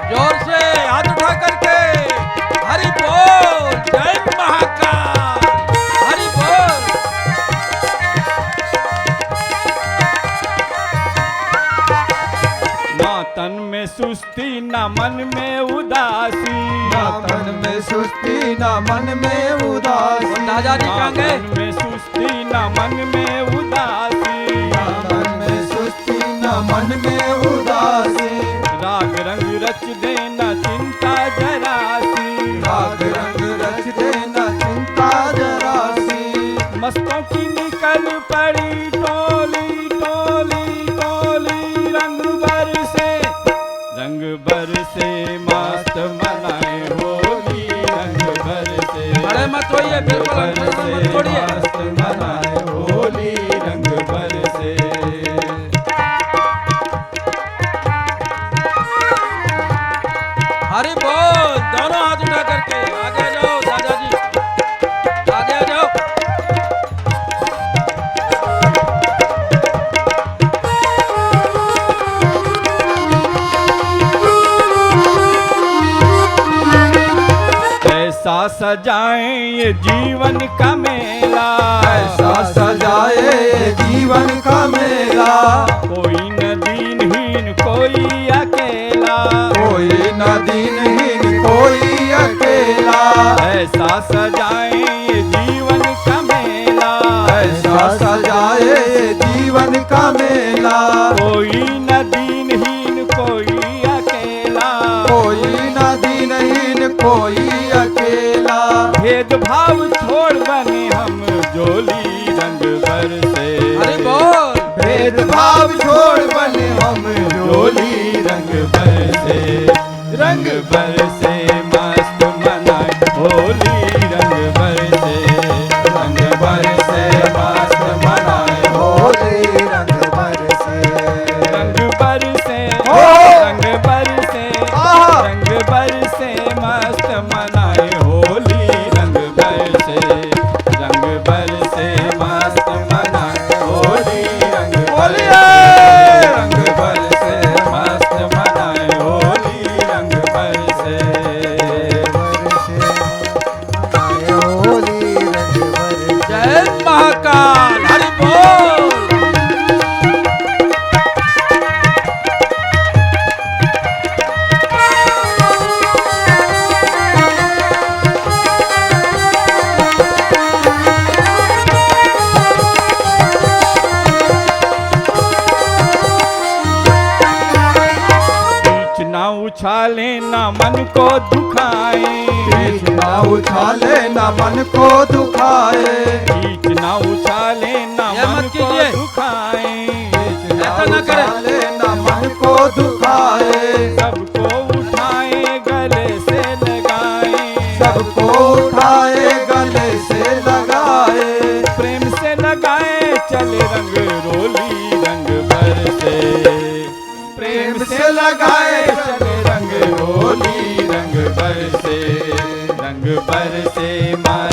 जोर से हाथ उठा करके हरि बोल, जय महाकाल, हरि बोल। ना तन में सुस्ती ना मन में उदासी। ना तन में सुस्ती ना मन में उदासी। दादा जी ना कहेंगे तन में सुस्ती ना मन में उदासी। ना तन में सुस्ती ना मन में उदासी। राग रंग रच देना चिंता जरासी। राग रंग रच देना चिंता जरासी। मस्तों की निकल पड़ी टोली टोली टोली। रंग बरसे मस्त मनाए होली। रंग बरसे अरे मत होइए, बिल्कुल मत छोड़िए। मस्त मनाए होली। रंग बरसे हरि बोल, दोनों हाथ उठा करके आगे जाओ दादाजी, आगे जाओ। ऐसा सजाएं ये जीवन का मेला। ऐसा सजाए ये जीवन का मेला। कोई न दीनहीन कोई अकेला। कोई न दीनहीन कोई अकेला। ऐसा सजाएं ये जीवन का मेला। ऐसा सजाए ये जीवन का मेला। कोई न दीनहीन कोई अकेला। कोई न दीनहीन कोई अकेला। भेदभाव छोड़ बने हम जोली। रंग बरसे हरि बोल, भेदभाव छोड़ बने हम जोली। रंग बरसे मस्त मनाए होली। रंग बरसे मस्त मनाए होली। रंग बरसे रंग बरसे रंग बरसे मस्त मनाए होली। रंग बरसे मस्त मनाए होली। रंग बरसे मस्त मनाए होली। रंग बरसे होली। रंग बरसे जय महाकाल, हरि बोल। बीच ना उछाले ना मन को दुखाए। बीच ना उछाले ना मन को दुखाए। बीच ना उछाले ना ये मन मत को कीजिए। दुखाए। ऐसा ना करें। उछाले ना मन को दुखाए। सबको उठाए गले से लगाए। सबको उठाए गले से लगाए। प्रेम से लगाए चले रंग रोली। रंग बरसे प्रेम से लगाए चले रंग रोली। रंग बरसे मस्त